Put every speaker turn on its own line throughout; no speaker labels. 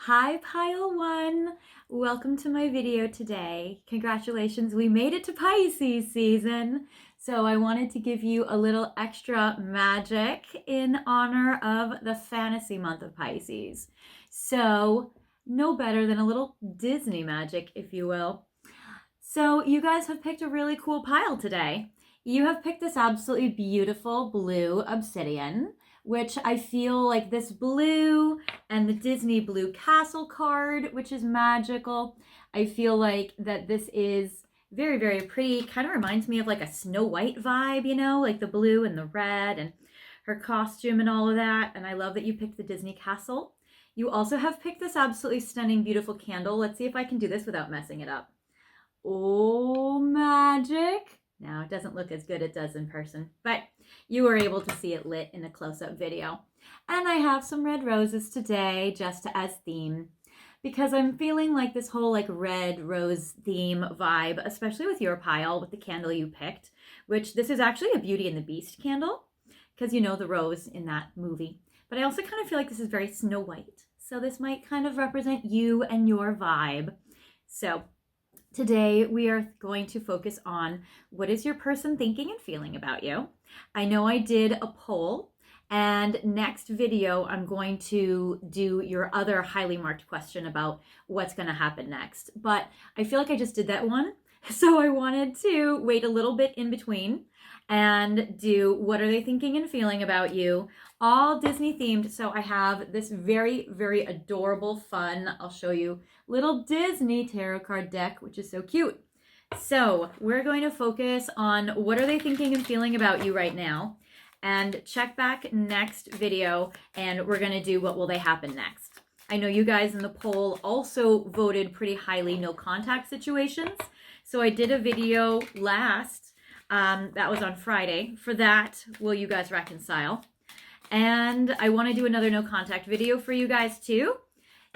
Hi Pile 1! Welcome to my video today. Congratulations, we made it to Pisces season. So I wanted to give you a little extra magic in honor of the fantasy month of Pisces. So no better than a little Disney magic, if you will. So you guys have picked a really cool pile today. You have picked this absolutely beautiful blue obsidian, which I feel like this blue and the Disney blue castle card, which is magical. I feel like that this is very, very pretty. Kind of reminds me of like a Snow White vibe, you know, like the blue and the red and her costume and all of that. And I love that you picked the Disney castle. You also have picked this absolutely stunning, beautiful candle. Let's see if I can do this without messing it up. Oh, magic. Now, it doesn't look as good as it does in person, but you were able to see it lit in a close-up video. And I have some red roses today just as theme because I'm feeling like this whole like red rose theme vibe, especially with your pile, with the candle you picked, which this is actually a Beauty and the Beast candle because you know the rose in that movie. But I also kind of feel like this is very Snow White. So this might kind of represent you and your vibe. So today, we are going to focus on what is your person thinking and feeling about you. I know I did a poll, and next video, I'm going to do your other highly marked question about what's going to happen next. But I feel like I just did that one, so I wanted to wait a little bit in between and do what are they thinking and feeling about you, all Disney themed. So I have this very, very adorable, fun, I'll show you, little Disney tarot card deck, which is so cute. So we're going to focus on what are they thinking and feeling about you right now, and check back next video and we're going to do what will they happen next. I know you guys in the poll also voted pretty highly no contact situations. So I did a video last, that was on Friday. For that, will you guys reconcile? And I want to do another no contact video for you guys too.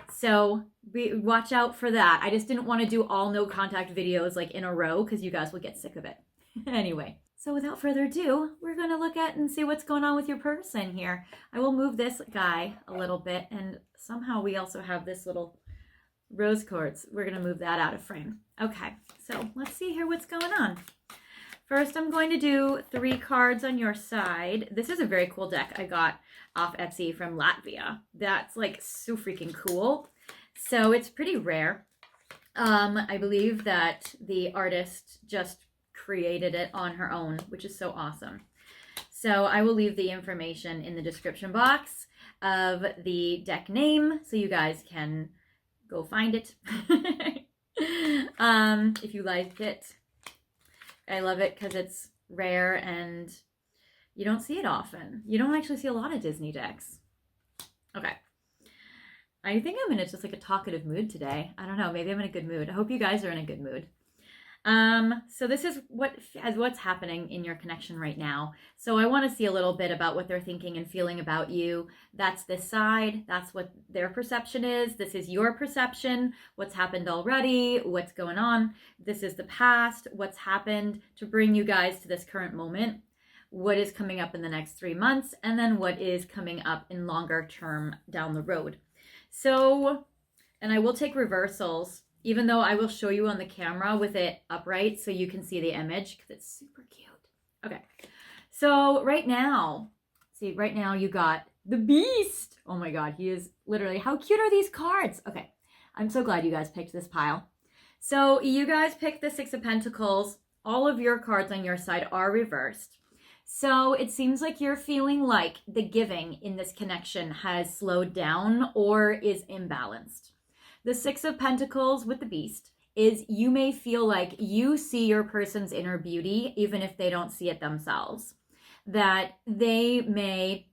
So watch out for that. I just didn't want to do all no contact videos like in a row because you guys will get sick of it. Anyway, so without further ado, we're going to look at and see what's going on with your person here. I will move this guy a little bit, and somehow we also have this little rose quartz. We're going to move that out of frame. Okay, so let's see here what's going on. First, I'm going to do 3 cards on your side. This is a very cool deck I got off Etsy from Latvia. That's like so freaking cool. So it's pretty rare. I believe that the artist just created it on her own, which is so awesome. So I will leave the information in the description box of the deck name so you guys can go find it. If you like it. I love it because it's rare and you don't see it often. You don't actually see a lot of Disney decks. Okay. I think I'm in just like a talkative mood today. I don't know. Maybe I'm in a good mood. I hope you guys are in a good mood. So this is what's happening in your connection right now. So I want to see a little bit about what they're thinking and feeling about you. That's this side. That's what their perception is. This is your perception. What's happened already? What's going on? This is the past. What's happened to bring you guys to this current moment? What is coming up in the next 3 months? And then what is coming up in longer term down the road? So, and I will take reversals, even though I will show you on the camera with it upright so you can see the image because it's super cute. Okay, so right now you got the Beast. Oh my God, he is literally, how cute are these cards? Okay, I'm so glad you guys picked this pile. So you guys picked the 6 of Pentacles. All of your cards on your side are reversed. So it seems like you're feeling like the giving in this connection has slowed down or is imbalanced. The 6 of Pentacles with the Beast is you may feel like you see your person's inner beauty even if they don't see it themselves. That they may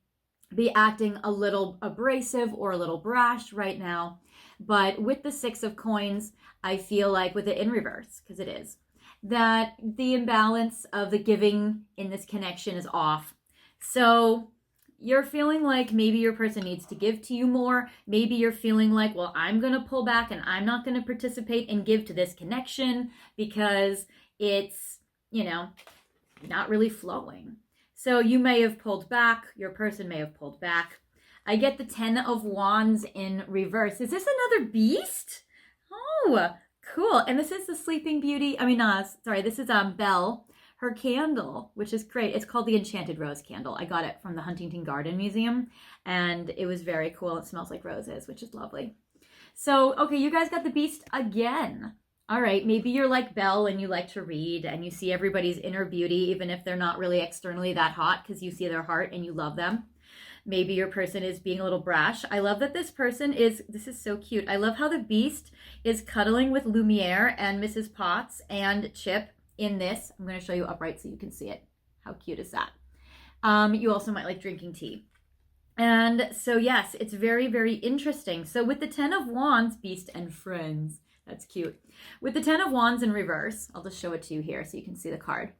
be acting a little abrasive or a little brash right now. But with the 6 of Coins, I feel like with it in reverse, because it is, that the imbalance of the giving in this connection is off. So you're feeling like maybe your person needs to give to you more. Maybe you're feeling like, well, I'm going to pull back and I'm not going to participate and give to this connection because it's, you know, not really flowing. So you may have pulled back. Your person may have pulled back. I get the 10 of Wands in reverse. Is this another beast? Oh, cool. And this is the Sleeping Beauty. I mean, sorry, this is Belle. Her candle, which is great. It's called the Enchanted Rose Candle. I got it from the Huntington Garden Museum, and it was very cool. It smells like roses, which is lovely. So, okay, you guys got the beast again. All right, maybe you're like Belle and you like to read and you see everybody's inner beauty, even if they're not really externally that hot, because you see their heart and you love them. Maybe your person is being a little brash. I love that this person is, this is so cute. I love how the beast is cuddling with Lumiere and Mrs. Potts and Chip in this. I'm going to show you upright so you can see it. How cute is that? You also might like drinking tea. And so yes, it's very, very interesting. So with the 10 of Wands, beast and friends, that's cute. With the 10 of Wands in reverse, I'll just show it to you here so you can see the card.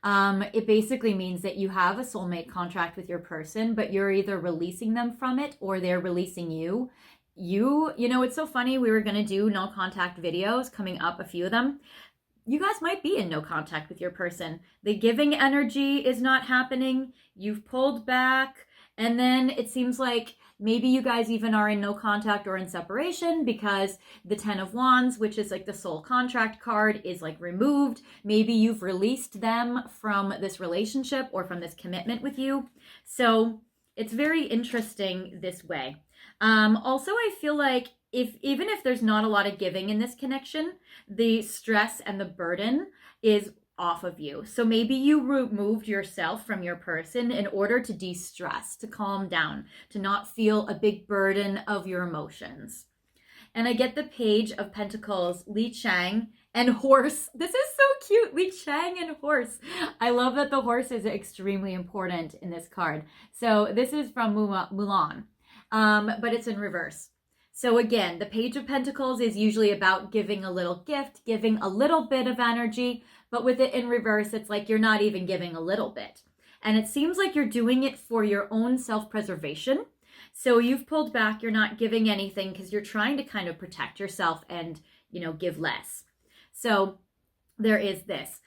It basically means that you have a soulmate contract with your person, but you're either releasing them from it or they're releasing you. You know, it's so funny. We were going to do no contact videos coming up, a few of them. You guys might be in no contact with your person. The giving energy is not happening. You've pulled back. And then it seems like maybe you guys even are in no contact or in separation because the 10 of Wands, which is like the soul contract card, is like removed. Maybe you've released them from this relationship or from this commitment with you. So it's very interesting this way. Also, I feel like even if there's not a lot of giving in this connection, the stress and the burden is off of you. So maybe you removed yourself from your person in order to de-stress, to calm down, to not feel a big burden of your emotions. And I get the Page of Pentacles, Li Chang and horse. This is so cute, Li Chang and horse. I love that the horse is extremely important in this card. So this is from Mulan, but it's in reverse. So again, the Page of Pentacles is usually about giving a little gift, giving a little bit of energy, but with it in reverse, it's like you're not even giving a little bit. And it seems like you're doing it for your own self-preservation. So you've pulled back, you're not giving anything because you're trying to kind of protect yourself and, you know, give less. So there is this.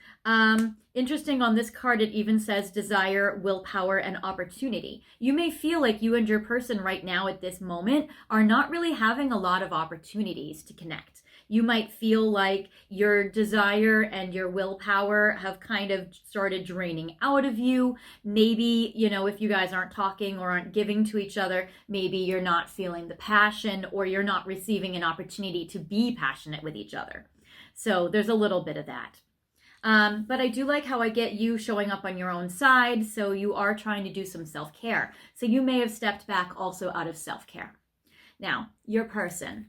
Interesting, on this card, it even says desire, willpower, and opportunity. You may feel like you and your person right now at this moment are not really having a lot of opportunities to connect. You might feel like your desire and your willpower have kind of started draining out of you. Maybe, you know, if you guys aren't talking or aren't giving to each other, maybe you're not feeling the passion or you're not receiving an opportunity to be passionate with each other. So there's a little bit of that. But I do like how I get you showing up on your own side. So you are trying to do some self-care. So you may have stepped back also out of self-care. Now, your person.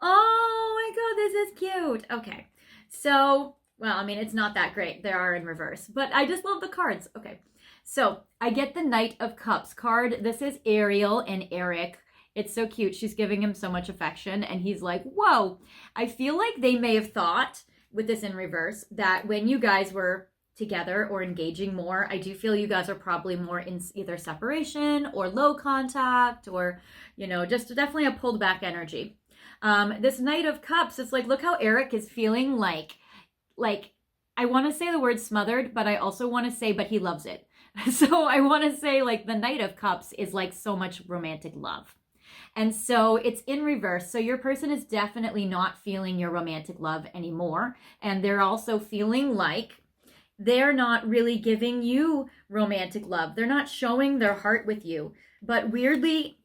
Oh my God, this is cute. Okay. So, well, I mean, it's not that great. They are in reverse, but I just love the cards. Okay. So I get the Knight of Cups card. This is Ariel and Eric. It's so cute. She's giving him so much affection and he's like, whoa. I feel like they may have thought with this in reverse that when you guys were together or engaging more, I do feel you guys are probably more in either separation or low contact or, you know, just definitely a pulled back energy. This Knight of Cups, it's like, look how Eric is feeling like I want to say the word smothered, but I also want to say, but he loves it. So I want to say like the Knight of Cups is like so much romantic love. And so it's in reverse. So your person is definitely not feeling your romantic love anymore. And they're also feeling like they're not really giving you romantic love. They're not showing their heart with you. But weirdly,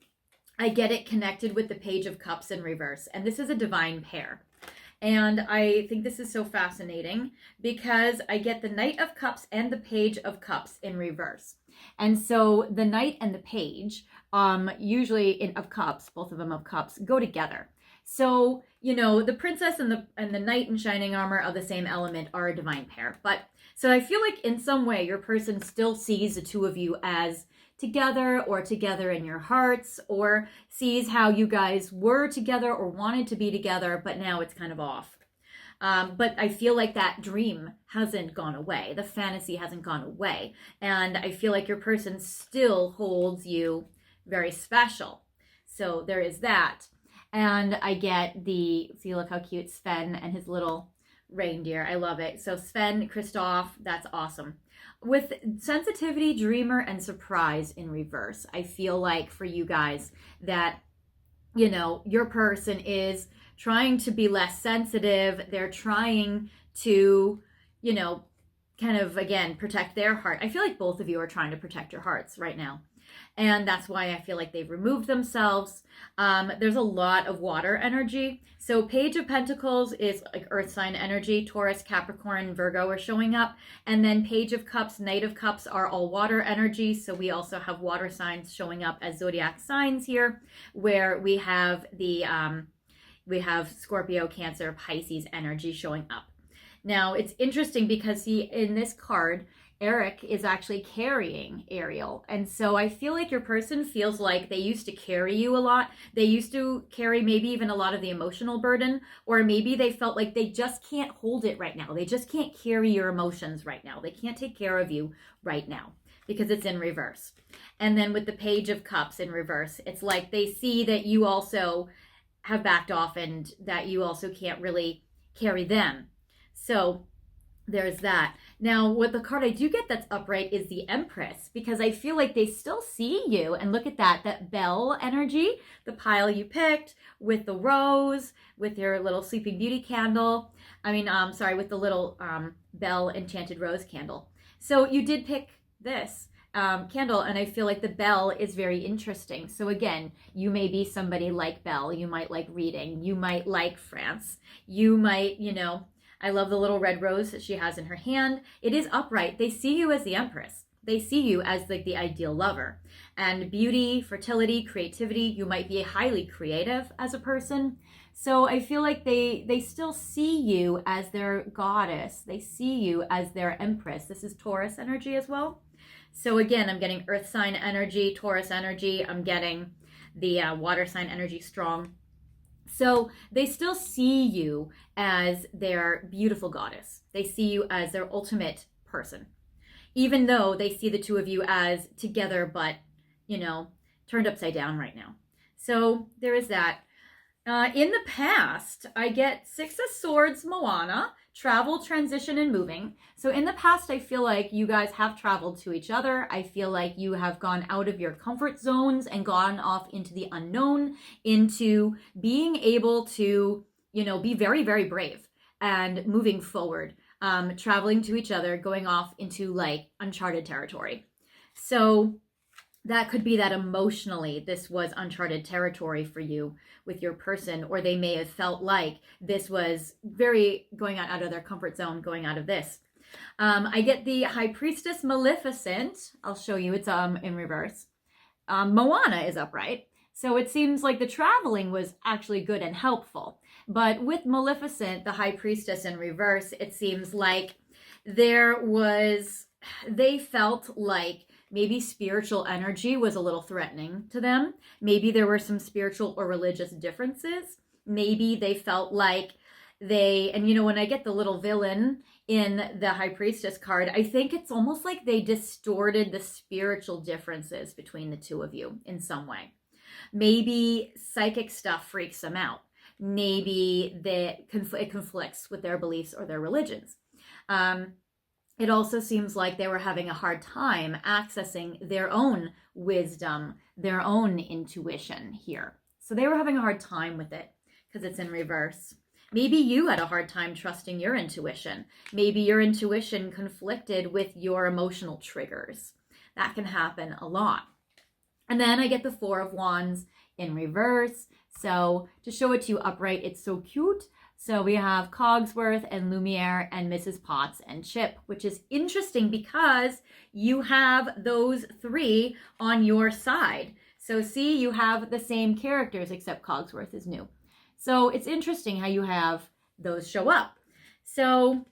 I get it connected with the Page of Cups in reverse. And this is a divine pair. And I think this is so fascinating because I get the Knight of Cups and the Page of Cups in reverse. And so the Knight and the Page, usually of Cups, both of them of Cups, go together. So, you know, the Princess and the Knight in shining armor of the same element are a divine pair. But so I feel like in some way your person still sees the two of you as together or together in your hearts, or sees how you guys were together or wanted to be together, but now it's kind of off. But I feel like that dream hasn't gone away. The fantasy hasn't gone away. And I feel like your person still holds you very special. So there is that. And I get see, look how cute Sven and his little reindeer. I love it. So Sven, Christoph, that's awesome. With sensitivity, dreamer, and surprise in reverse, I feel like for you guys that, you know, your person is trying to be less sensitive. They're trying to, you know, kind of, again, protect their heart. I feel like both of you are trying to protect your hearts right now. And that's why I feel like they've removed themselves. There's a lot of water energy. So Page of Pentacles is like earth sign energy. Taurus, Capricorn, Virgo are showing up. And then Page of Cups, Knight of Cups are all water energy. So we also have water signs showing up as zodiac signs here, where we have Scorpio, Cancer, Pisces energy showing up. Now, it's interesting because in this card, Eric is actually carrying Ariel. And so I feel like your person feels like they used to carry you a lot. They used to carry maybe even a lot of the emotional burden, or maybe they felt like they just can't hold it right now. They just can't carry your emotions right now. They can't take care of you right now because it's in reverse. And then with the Page of Cups in reverse, it's like they see that you also have backed off and that you also can't really carry them. So there's that. Now, what the card I do get that's upright is the Empress, because I feel like they still see you. And look at that bell energy, the pile you picked with the rose, with your little Sleeping Beauty candle. With the little bell Enchanted Rose candle. So you did pick this candle, and I feel like the bell is very interesting. So again, you may be somebody like Belle. You might like reading. You might like France. You might, I love the little red rose that she has in her hand. It is upright. They see you as the Empress. They see you as like the ideal lover. And beauty, fertility, creativity, you might be highly creative as a person. So I feel like they still see you as their goddess. They see you as their Empress. This is Taurus energy as well. So again, I'm getting earth sign energy, Taurus energy. I'm getting the water sign energy strong. So they still see you as their beautiful goddess. They see you as their ultimate person, even though they see the two of you as together, but, turned upside down right now. So there is that. In the past, I get Six of Swords, Moana, travel, transition, and moving. So in the past, I feel like you guys have traveled to each other. I feel like you have gone out of your comfort zones and gone off into the unknown, into being able to, be very, very brave and moving forward, traveling to each other, going off into like uncharted territory. So that could be that emotionally this was uncharted territory for you with your person, or they may have felt like this was very going out of their comfort zone, going out of this. I get the High Priestess Maleficent. I'll show you. It's in reverse. Moana is upright. So it seems like the traveling was actually good and helpful. But with Maleficent, the High Priestess in reverse, it seems like they felt like maybe spiritual energy was a little threatening to them. Maybe there were some spiritual or religious differences. Maybe they felt like when I get the little villain in the High Priestess card, I think it's almost like they distorted the spiritual differences between the two of you in some way. Maybe psychic stuff freaks them out. Maybe it conflicts with their beliefs or their religions. It also seems like they were having a hard time accessing their own wisdom, their own intuition here. So they were having a hard time with it because it's in reverse. Maybe you had a hard time trusting your intuition. Maybe your intuition conflicted with your emotional triggers. That can happen a lot. And then I get the Four of Wands in reverse. So to show it to you upright, it's so cute. So we have Cogsworth and Lumiere and Mrs. Potts and Chip, which is interesting because you have those three on your side. So see, you have the same characters except Cogsworth is new. So it's interesting how you have those show up. So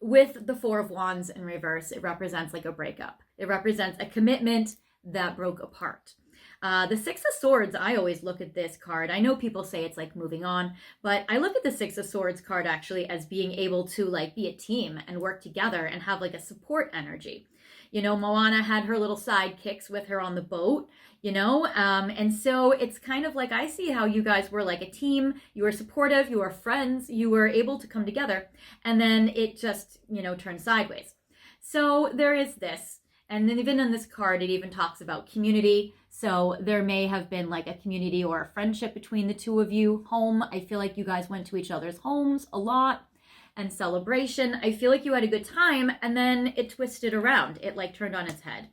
with the Four of Wands in reverse, it represents like a breakup. It represents a commitment that broke apart. The Six of Swords, I always look at this card. I know people say it's like moving on, but I look at the Six of Swords card actually as being able to like be a team and work together and have like a support energy. You know, Moana had her little sidekicks with her on the boat, you know? And so it's kind of like I see how you guys were like a team. You were supportive, you were friends, you were able to come together, and then it just, you know, turned sideways. So there is this. And then even in this card, it even talks about community. So there may have been like a community or a friendship between the two of you. Home, I feel like you guys went to each other's homes a lot. And celebration, I feel like you had a good time, and then it twisted around. It like turned on its head.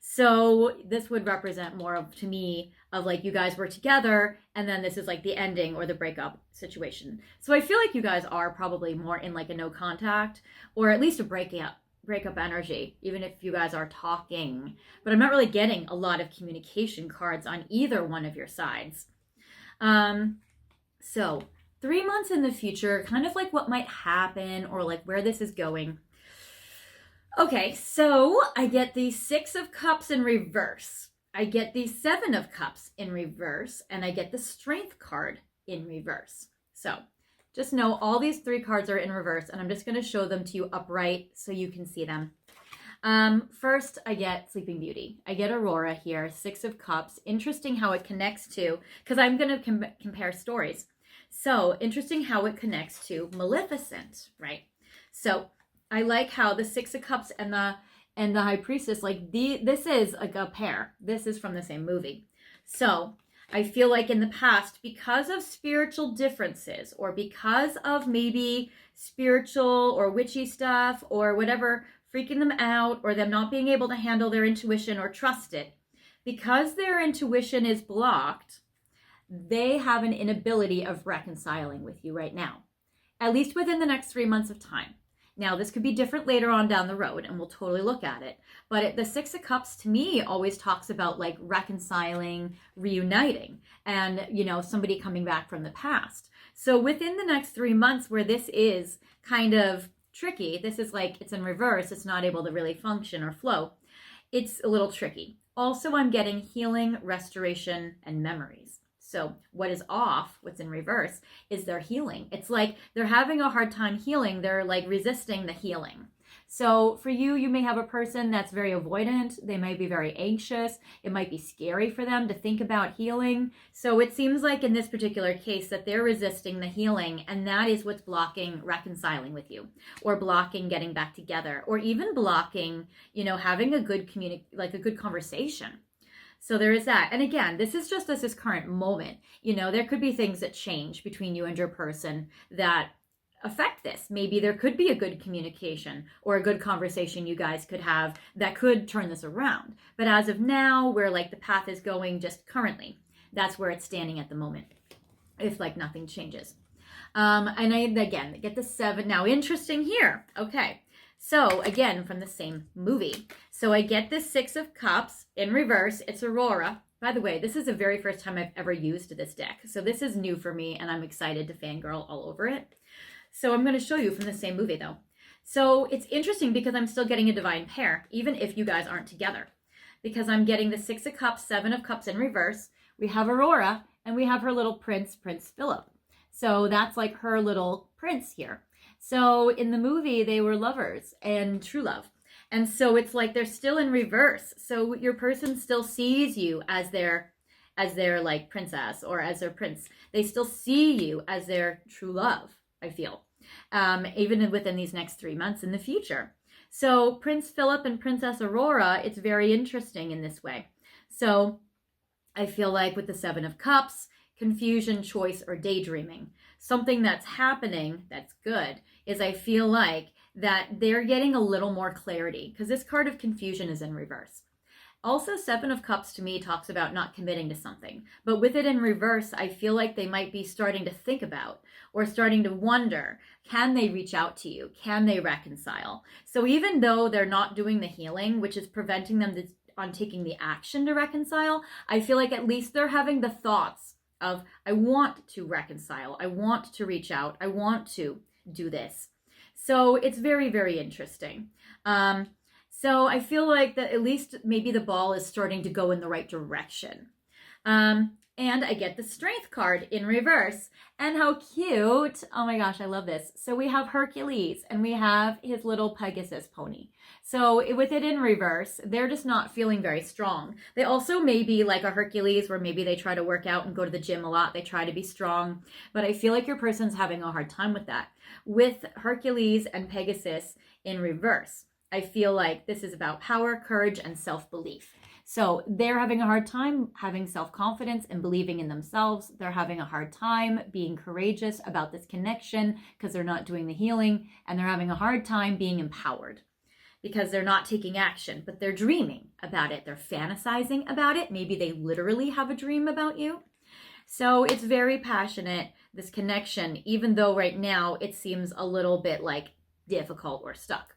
So this would represent more of, to me, of like you guys were together, and then this is like the ending or the breakup situation. So I feel like you guys are probably more in like a no contact, or at least a breakup energy, even if you guys are talking. But I'm not really getting a lot of communication cards on either one of your sides. So 3 months in the future, kind of like what might happen or like where this is going. Okay, so I get the 6 of Cups in reverse. I get the 7 of Cups in reverse, and I get the Strength card in reverse. So just know all these 3 cards are in reverse, and I'm just going to show them to you upright so you can see them. First, I get Sleeping Beauty. I get Aurora here, 6 of Cups. Interesting how it connects to, because I'm going to compare stories. So interesting how it connects to Maleficent, right? So I like how the 6 of Cups and the High Priestess, like this is like a pair. This is from the same movie. So I feel like in the past, because of spiritual differences or because of maybe spiritual or witchy stuff or whatever freaking them out or them not being able to handle their intuition or trust it, because their intuition is blocked, they have an inability of reconciling with you right now, at least within the next 3 months of time. Now, this could be different later on down the road, and we'll totally look at it. But the 6 of Cups, to me, always talks about like reconciling, reuniting, and, you know, somebody coming back from the past. So within the next 3 months where this is kind of tricky, this is like it's in reverse, it's not able to really function or flow, it's a little tricky. Also, I'm getting healing, restoration, and memories. So what is off, what's in reverse, is their healing. It's like they're having a hard time healing. They're like resisting the healing. So for you, you may have a person that's very avoidant. They might be very anxious. It might be scary for them to think about healing. So it seems like in this particular case that they're resisting the healing, and that is what's blocking reconciling with you, or blocking getting back together, or even blocking, you know, having a good like a good conversation. So there is that. And again, this is just this current moment. You know, there could be things that change between you and your person that affect this. Maybe there could be a good communication or a good conversation you guys could have that could turn this around. But as of now, where like the path is going just currently, that's where it's standing at the moment, if like nothing changes. And I, again, get the 7. Now, interesting here. Okay. So again, from the same movie. So I get this 6 of Cups in reverse. It's Aurora. By the way, this is the very first time I've ever used this deck. So this is new for me, and I'm excited to fangirl all over it. So I'm going to show you from the same movie, though. So it's interesting because I'm still getting a divine pair, even if you guys aren't together. Because I'm getting the 6 of Cups, 7 of Cups in reverse. We have Aurora, and we have her little prince, Prince Philip. So that's like her little prince here. So in the movie, they were lovers and true love. And so it's like they're still in reverse. So your person still sees you as their like princess or as their prince. They still see you as their true love, I feel, even within these next 3 months in the future. So Prince Philip and Princess Aurora, it's very interesting in this way. So I feel like with the 7 of Cups, confusion, choice, or daydreaming. Something that's happening that's good is I feel like that they're getting a little more clarity because this card of confusion is in reverse. Also, 7 of Cups to me talks about not committing to something. But with it in reverse, I feel like they might be starting to think about or starting to wonder, can they reach out to you? Can they reconcile? So even though they're not doing the healing, which is preventing them on taking the action to reconcile, I feel like at least they're having the thoughts of, I want to reconcile. I want to reach out. I want to do this. So it's very, very interesting. So I feel like that at least maybe the ball is starting to go in the right direction. And I get the Strength card in reverse. And how cute. Oh my gosh, I love this. So we have Hercules and we have his little Pegasus pony. So with it in reverse, they're just not feeling very strong. They also may be like a Hercules where maybe they try to work out and go to the gym a lot. They try to be strong, but I feel like your person's having a hard time with that. With Hercules and Pegasus in reverse, I feel like this is about power, courage, and self-belief. So they're having a hard time having self-confidence and believing in themselves. They're having a hard time being courageous about this connection because they're not doing the healing, and they're having a hard time being empowered because they're not taking action, but they're dreaming about it. They're fantasizing about it. Maybe they literally have a dream about you. So it's very passionate, this connection, even though right now it seems a little bit like difficult or stuck.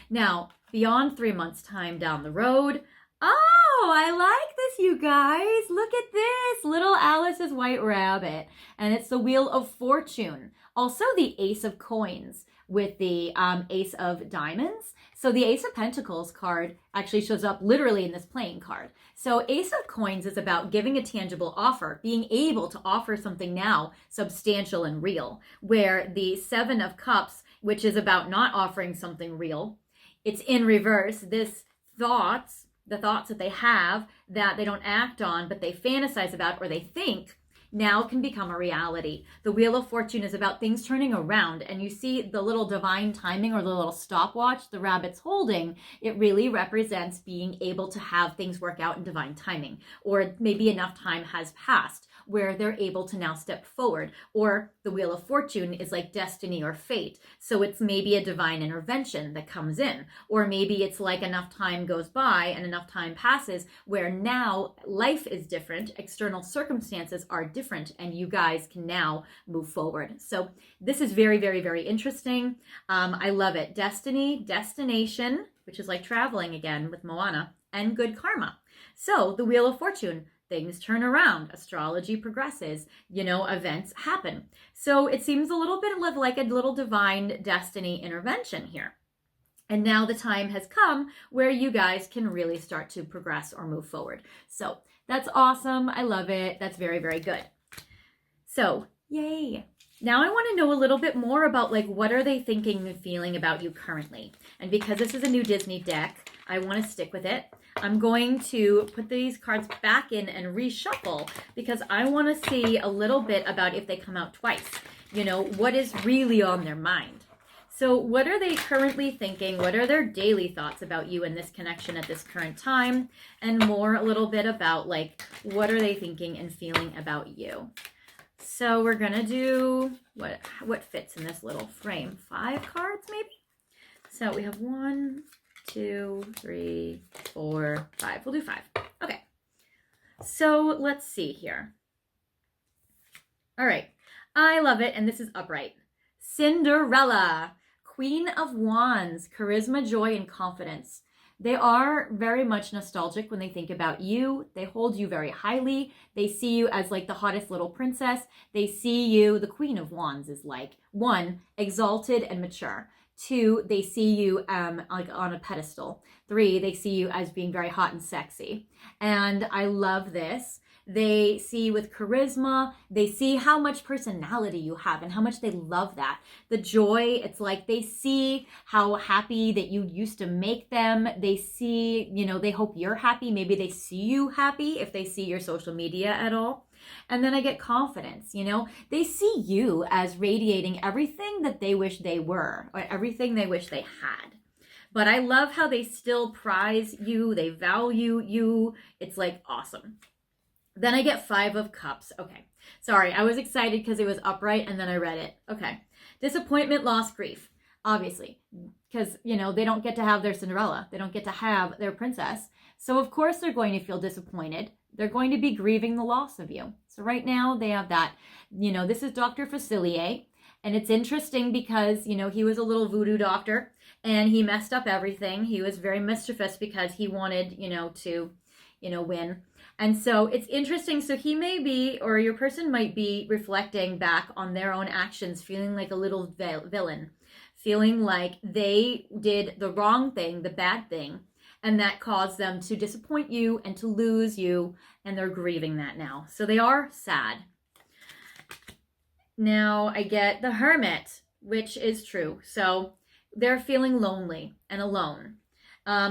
Now, beyond 3 months' time down the road, oh, I like this, you guys. Look at this, little Alice's white rabbit. And it's the Wheel of Fortune. Also the Ace of Coins with the Ace of Diamonds. So the Ace of Pentacles card actually shows up literally in this playing card. So Ace of Coins is about giving a tangible offer, being able to offer something now substantial and real. Where the Seven of Cups, which is about not offering something real, it's in reverse. This the thoughts that they have that they don't act on, but they fantasize about or they think, now can become a reality. The Wheel of Fortune is about things turning around, and you see the little divine timing or the little stopwatch the rabbit's holding. It really represents being able to have things work out in divine timing, or maybe enough time has passed where they're able to now step forward. Or the Wheel of Fortune is like destiny or fate. So it's maybe a divine intervention that comes in. Or maybe it's like enough time goes by and enough time passes where now life is different, external circumstances are different, and you guys can now move forward. So this is very, very, very interesting. I love it. Destiny, destination, which is like traveling again with Moana, and good karma. So the Wheel of Fortune, things turn around, astrology progresses, events happen. So it seems a little bit like a little divine destiny intervention here. And now the time has come where you guys can really start to progress or move forward. So that's awesome. I love it. That's very, very good. So yay. Now I want to know a little bit more about what are they thinking and feeling about you currently. And because this is a new Disney deck, I want to stick with it. I'm going to put these cards back in and reshuffle because I want to see a little bit about if they come out twice. What is really on their mind. So what are they currently thinking? What are their daily thoughts about you and this connection at this current time? And more a little bit about what are they thinking and feeling about you? So we're going to do what fits in this little frame. 5 cards maybe? So we have 1, 2, 3, 4, 5. We'll do 5. Okay. So let's see here. All right. I love it. And this is upright. Cinderella, Queen of Wands, charisma, joy, and confidence. They are very much nostalgic when they think about you. They hold you very highly. They see you as the hottest little princess. They see you, the Queen of Wands is 1, exalted and mature. 2, they see you on a pedestal. 3, they see you as being very hot and sexy. And I love this. They see with charisma, they see how much personality you have and how much they love that. The joy, it's they see how happy that you used to make them. They see, they hope you're happy. Maybe they see you happy if they see your social media at all. And then I get confidence, they see you as radiating everything that they wish they were or everything they wish they had. But I love how they still prize you. They value you. It's awesome. Then I get 5 of Cups. Okay. Sorry, I was excited because it was upright and then I read it. Okay. Disappointment, loss, grief. Obviously, because, they don't get to have their Cinderella. They don't get to have their princess. So, of course, they're going to feel disappointed. They're going to be grieving the loss of you. So right now they have that, this is Dr. Facilier. And it's interesting because, he was a little voodoo doctor and he messed up everything. He was very mischievous because he wanted, to, win. And so it's interesting. So he may be, or your person might be reflecting back on their own actions, feeling like a little villain, feeling like they did the wrong thing, the bad thing. and that caused them to disappoint you and to lose you, and they're grieving that now. So they are sad. Now I get the Hermit, which is true. So they're feeling lonely and alone.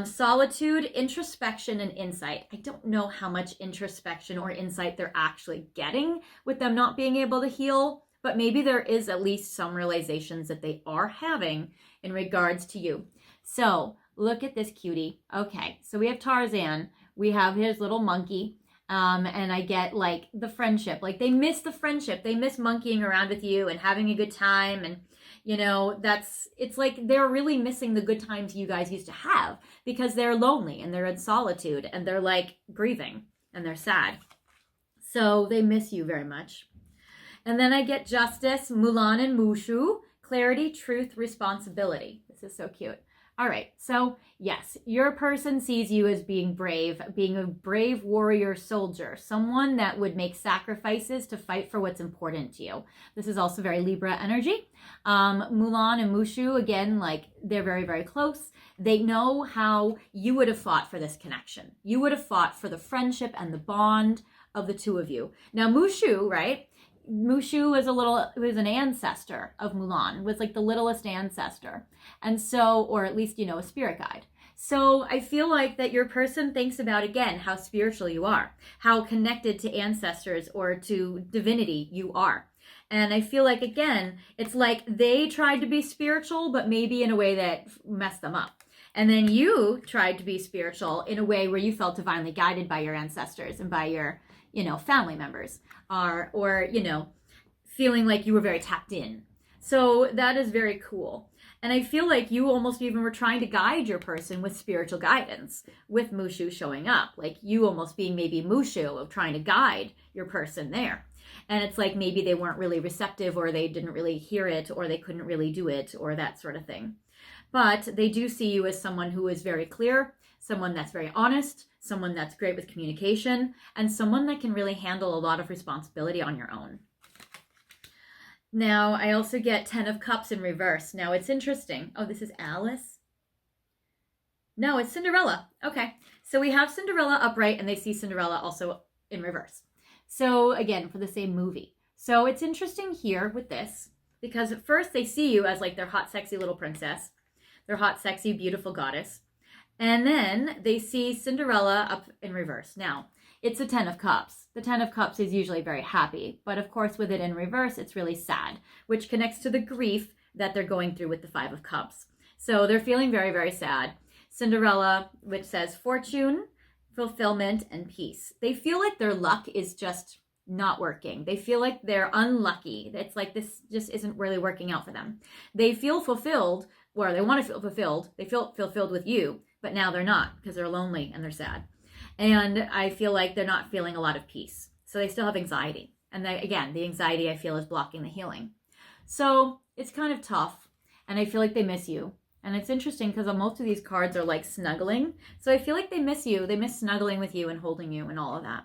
Solitude, introspection, and insight. I don't know how much introspection or insight they're actually getting with them not being able to heal, but maybe there is at least some realizations that they are having in regards to you. So look at this cutie. Okay, so we have Tarzan. We have his little monkey. And I get like the friendship. Like they miss the friendship. They miss monkeying around with you and having a good time. And you know, it's like they're really missing the good times you guys used to have because they're lonely and they're in solitude and they're like grieving and they're sad. So they miss you very much. And then I get Justice, Mulan, and Mushu, clarity, truth, responsibility. This is so cute. All right, so yes, your person sees you as being a brave warrior soldier, someone that would make sacrifices to fight for what's important to you. This is also very Libra energy. Mulan and Mushu, again, like they're very, very close. They know how you would have fought for this connection. You would have fought for the friendship and the bond of the two of you. Now, Mushu, right? Mushu was an ancestor of Mulan, was like the littlest ancestor. And so, or at least, you know, a spirit guide. So I feel like that your person thinks about, again, how spiritual you are, how connected to ancestors or to divinity you are. And I feel like, again, it's like they tried to be spiritual, but maybe in a way that messed them up. And then you tried to be spiritual in a way where you felt divinely guided by your ancestors and by your, you know, family members or, you know, feeling like you were very tapped in. So that is very cool. And I feel like you almost even were trying to guide your person with spiritual guidance with Mushu showing up. Like you almost being maybe Mushu of trying to guide your person there. And it's like maybe they weren't really receptive or they didn't really hear it or they couldn't really do it or that sort of thing. But they do see you as someone who is very clear, someone that's very honest, someone that's great with communication, and someone that can really handle a lot of responsibility on your own. Now, I also get 10 of Cups in reverse. Now, it's interesting. Oh, this is Alice? No, it's Cinderella. Okay, so we have Cinderella upright, and they see Cinderella also in reverse. So, again, for the same movie. So, it's interesting here with this, because at first they see you as like their hot, sexy little princess, their hot, sexy, beautiful goddess. And then they see Cinderella up in reverse. Now, it's a 10 of Cups. The 10 of Cups is usually very happy, but of course with it in reverse, it's really sad, which connects to the grief that they're going through with the 5 of Cups. So they're feeling very, very sad. Cinderella, which says fortune, fulfillment, and peace. They feel like their luck is just not working. They feel like they're unlucky. It's like this just isn't really working out for them. They feel fulfilled, or they want to feel fulfilled. They feel fulfilled with you, but now they're not because they're lonely and they're sad. And I feel like they're not feeling a lot of peace. So they still have anxiety. And again, the anxiety I feel is blocking the healing. So it's kind of tough. And I feel like they miss you. And it's interesting because most of these cards are like snuggling. So I feel like they miss you. They miss snuggling with you and holding you and all of that.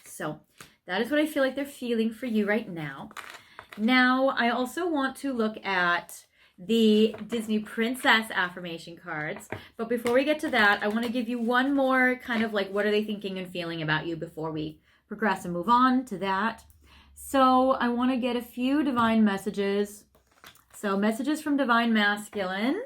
So that is what I feel like they're feeling for you right now. Now, I also want to look at the Disney Princess affirmation cards. But before we get to that, I want to give you one more kind of like what are they thinking and feeling about you before we progress and move on to that. So I want to get a few divine messages. So messages from Divine Masculine.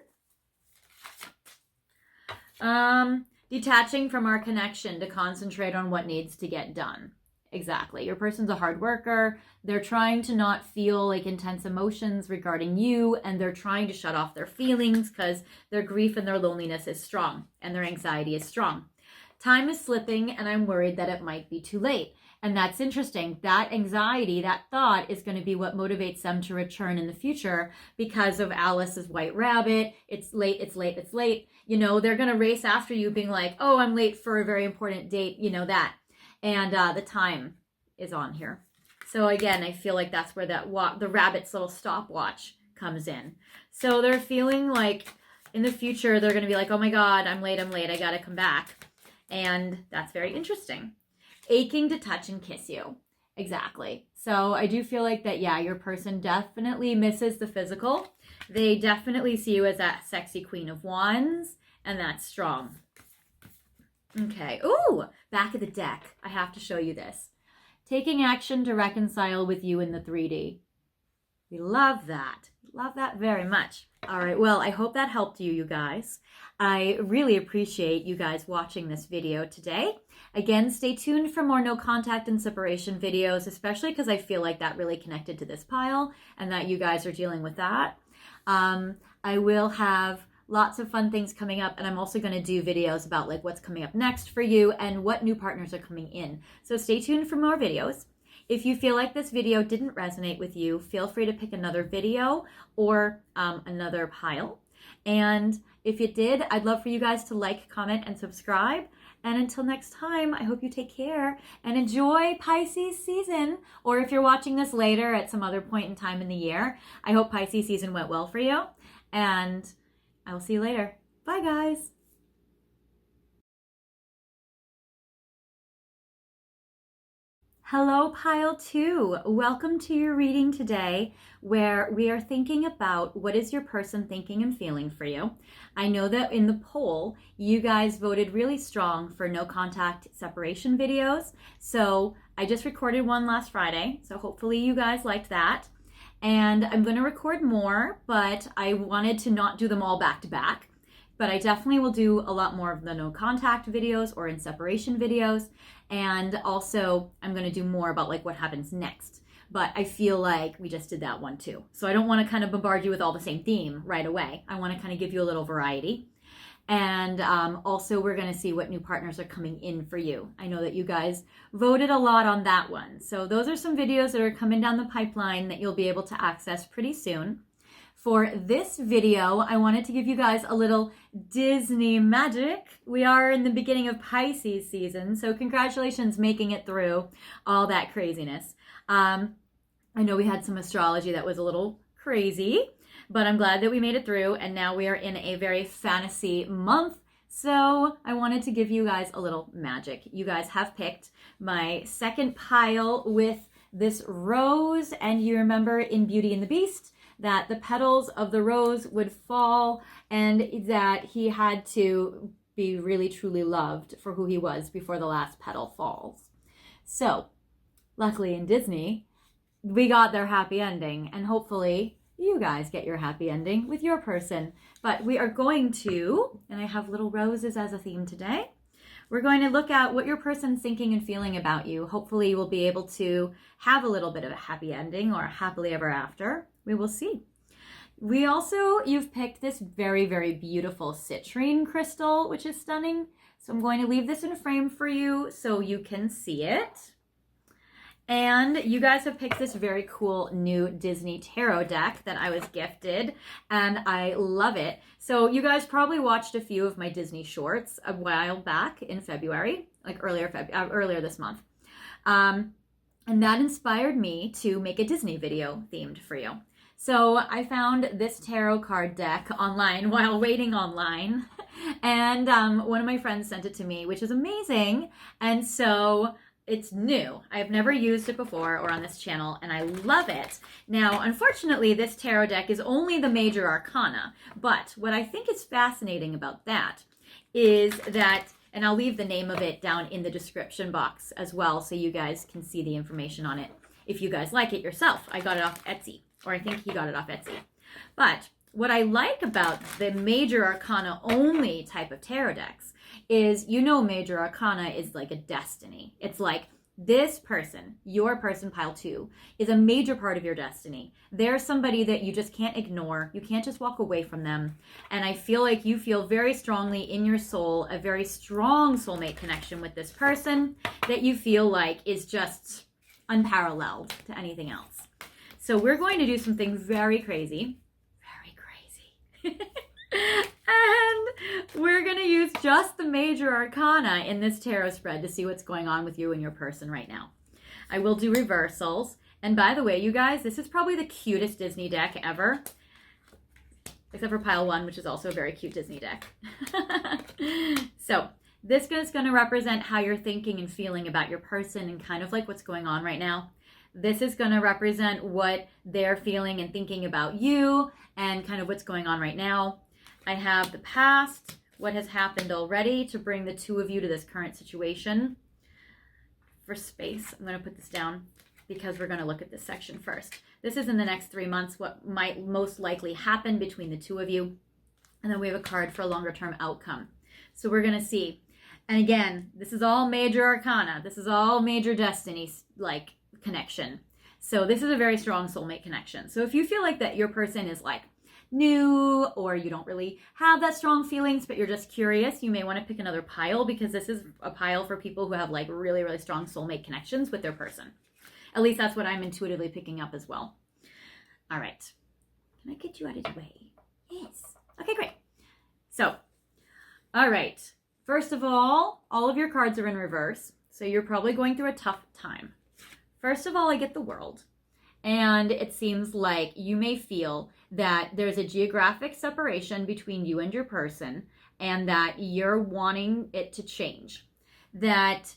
Detaching from our connection to concentrate on what needs to get done. Exactly. Your person's a hard worker. They're trying to not feel like intense emotions regarding you, and they're trying to shut off their feelings because their grief and their loneliness is strong and their anxiety is strong. Time is slipping, and I'm worried that it might be too late. And that's interesting. That anxiety, that thought is going to be what motivates them to return in the future because of Alice's white rabbit. It's late, it's late, it's late. You know, they're going to race after you being like, oh, I'm late for a very important date, you know, that. And the time is on here. So again, I feel like that's where that the rabbit's little stopwatch comes in. So they're feeling like in the future, they're going to be like, oh my God, I'm late, I got to come back. And that's very interesting. Aching to touch and kiss you. Exactly. So I do feel like that, yeah, your person definitely misses the physical. They definitely see you as that sexy Queen of Wands and that's strong. Okay. Ooh, back of the deck. I have to show you this. Taking action to reconcile with you in the 3D. We love that. Love that very much. All right, well, I hope that helped you, you guys. I really appreciate you guys watching this video today. Again, stay tuned for more no contact and separation videos, especially because I feel like that really connected to this pile and that you guys are dealing with that. I will have lots of fun things coming up, and I'm also going to do videos about like what's coming up next for you and what new partners are coming in. So stay tuned for more videos. If you feel like this video didn't resonate with you, feel free to pick another video or another pile. And if it did, I'd love for you guys to like, comment, and subscribe. And until next time, I hope you take care and enjoy Pisces season. Or if you're watching this later at some other point in time in the year, I hope Pisces season went well for you. And I will see you later. Bye, guys. Hello, Pile 2. Welcome to your reading today, where we are thinking about what is your person thinking and feeling for you. I know that in the poll, you guys voted really strong for no contact separation videos. So I just recorded one last Friday. So hopefully you guys liked that. And I'm going to record more, but I wanted to not do them all back to back. But I definitely will do a lot more of the no contact videos or in separation videos. And also I'm going to do more about like what happens next. But I feel like we just did that one too. So I don't want to kind of bombard you with all the same theme right away. I want to kind of give you a little variety. And also we're going to see what new partners are coming in for you. I know that you guys voted a lot on that one. So those are some videos that are coming down the pipeline that you'll be able to access pretty soon. For this video, I wanted to give you guys a little Disney magic. We are in the beginning of Pisces season, so congratulations making it through all that craziness. I know we had some astrology that was a little crazy, but I'm glad that we made it through, and now we are in a very fantasy month, so I wanted to give you guys a little magic. You guys have picked my second pile with this rose, and you remember in Beauty and the Beast, that the petals of the rose would fall and that he had to be really truly loved for who he was before the last petal falls. So, luckily in Disney, we got their happy ending, and hopefully you guys get your happy ending with your person. But we are going to, and I have little roses as a theme today, we're going to look at what your person's thinking and feeling about you. Hopefully you will be able to have a little bit of a happy ending or a happily ever after. We will see. We also, you've picked this very, very beautiful citrine crystal, which is stunning. So I'm going to leave this in a frame for you so you can see it. And you guys have picked this very cool new Disney tarot deck that I was gifted, and I love it. So you guys probably watched a few of my Disney shorts a while back in February, like earlier this month. And that inspired me to make a Disney video themed for you. So I found this tarot card deck online while waiting online, and one of my friends sent it to me, which is amazing. And so it's new. I've never used it before or on this channel, and I love it. Now, unfortunately, this tarot deck is only the major arcana, but what I think is fascinating about that is that, and I'll leave the name of it down in the description box as well so you guys can see the information on it if you guys like it yourself. I got it off Etsy, or I think he got it off Etsy. But what I like about the major arcana only type of tarot decks is, you know, major arcana is like a destiny. It's like this person, your person, pile 2, is a major part of your destiny. They're somebody that you just can't ignore. You can't just walk away from them. And I feel like you feel very strongly in your soul, a very strong soulmate connection with this person that you feel like is just unparalleled to anything else. So we're going to do something very crazy. And we're going to use just the major arcana in this tarot spread to see what's going on with you and your person right now. I will do reversals. And by the way, you guys, this is probably the cutest Disney deck ever. Except for pile 1, which is also a very cute Disney deck. So this is going to represent how you're thinking and feeling about your person and kind of like what's going on right now. This is going to represent what they're feeling and thinking about you and kind of what's going on right now. I have the past, what has happened already to bring the two of you to this current situation. For space, I'm going to put this down because we're going to look at this section first. This is in the next 3 months, what might most likely happen between the two of you. And then we have a card for a longer term outcome. So we're going to see. And again, this is all major arcana. This is all major destiny like connection. So this is a very strong soulmate connection. So if you feel like that your person is like new, or you don't really have that strong feelings, but you're just curious, you may want to pick another pile, because this is a pile for people who have like really, really strong soulmate connections with their person. At least that's what I'm intuitively picking up as well. All right. Can I get you out of the way? Yes. Okay, great. So, all right. First of all of your cards are in reverse. So you're probably going through a tough time. First of all, I get the World. And it seems like you may feel that there's a geographic separation between you and your person, and that you're wanting it to change. That,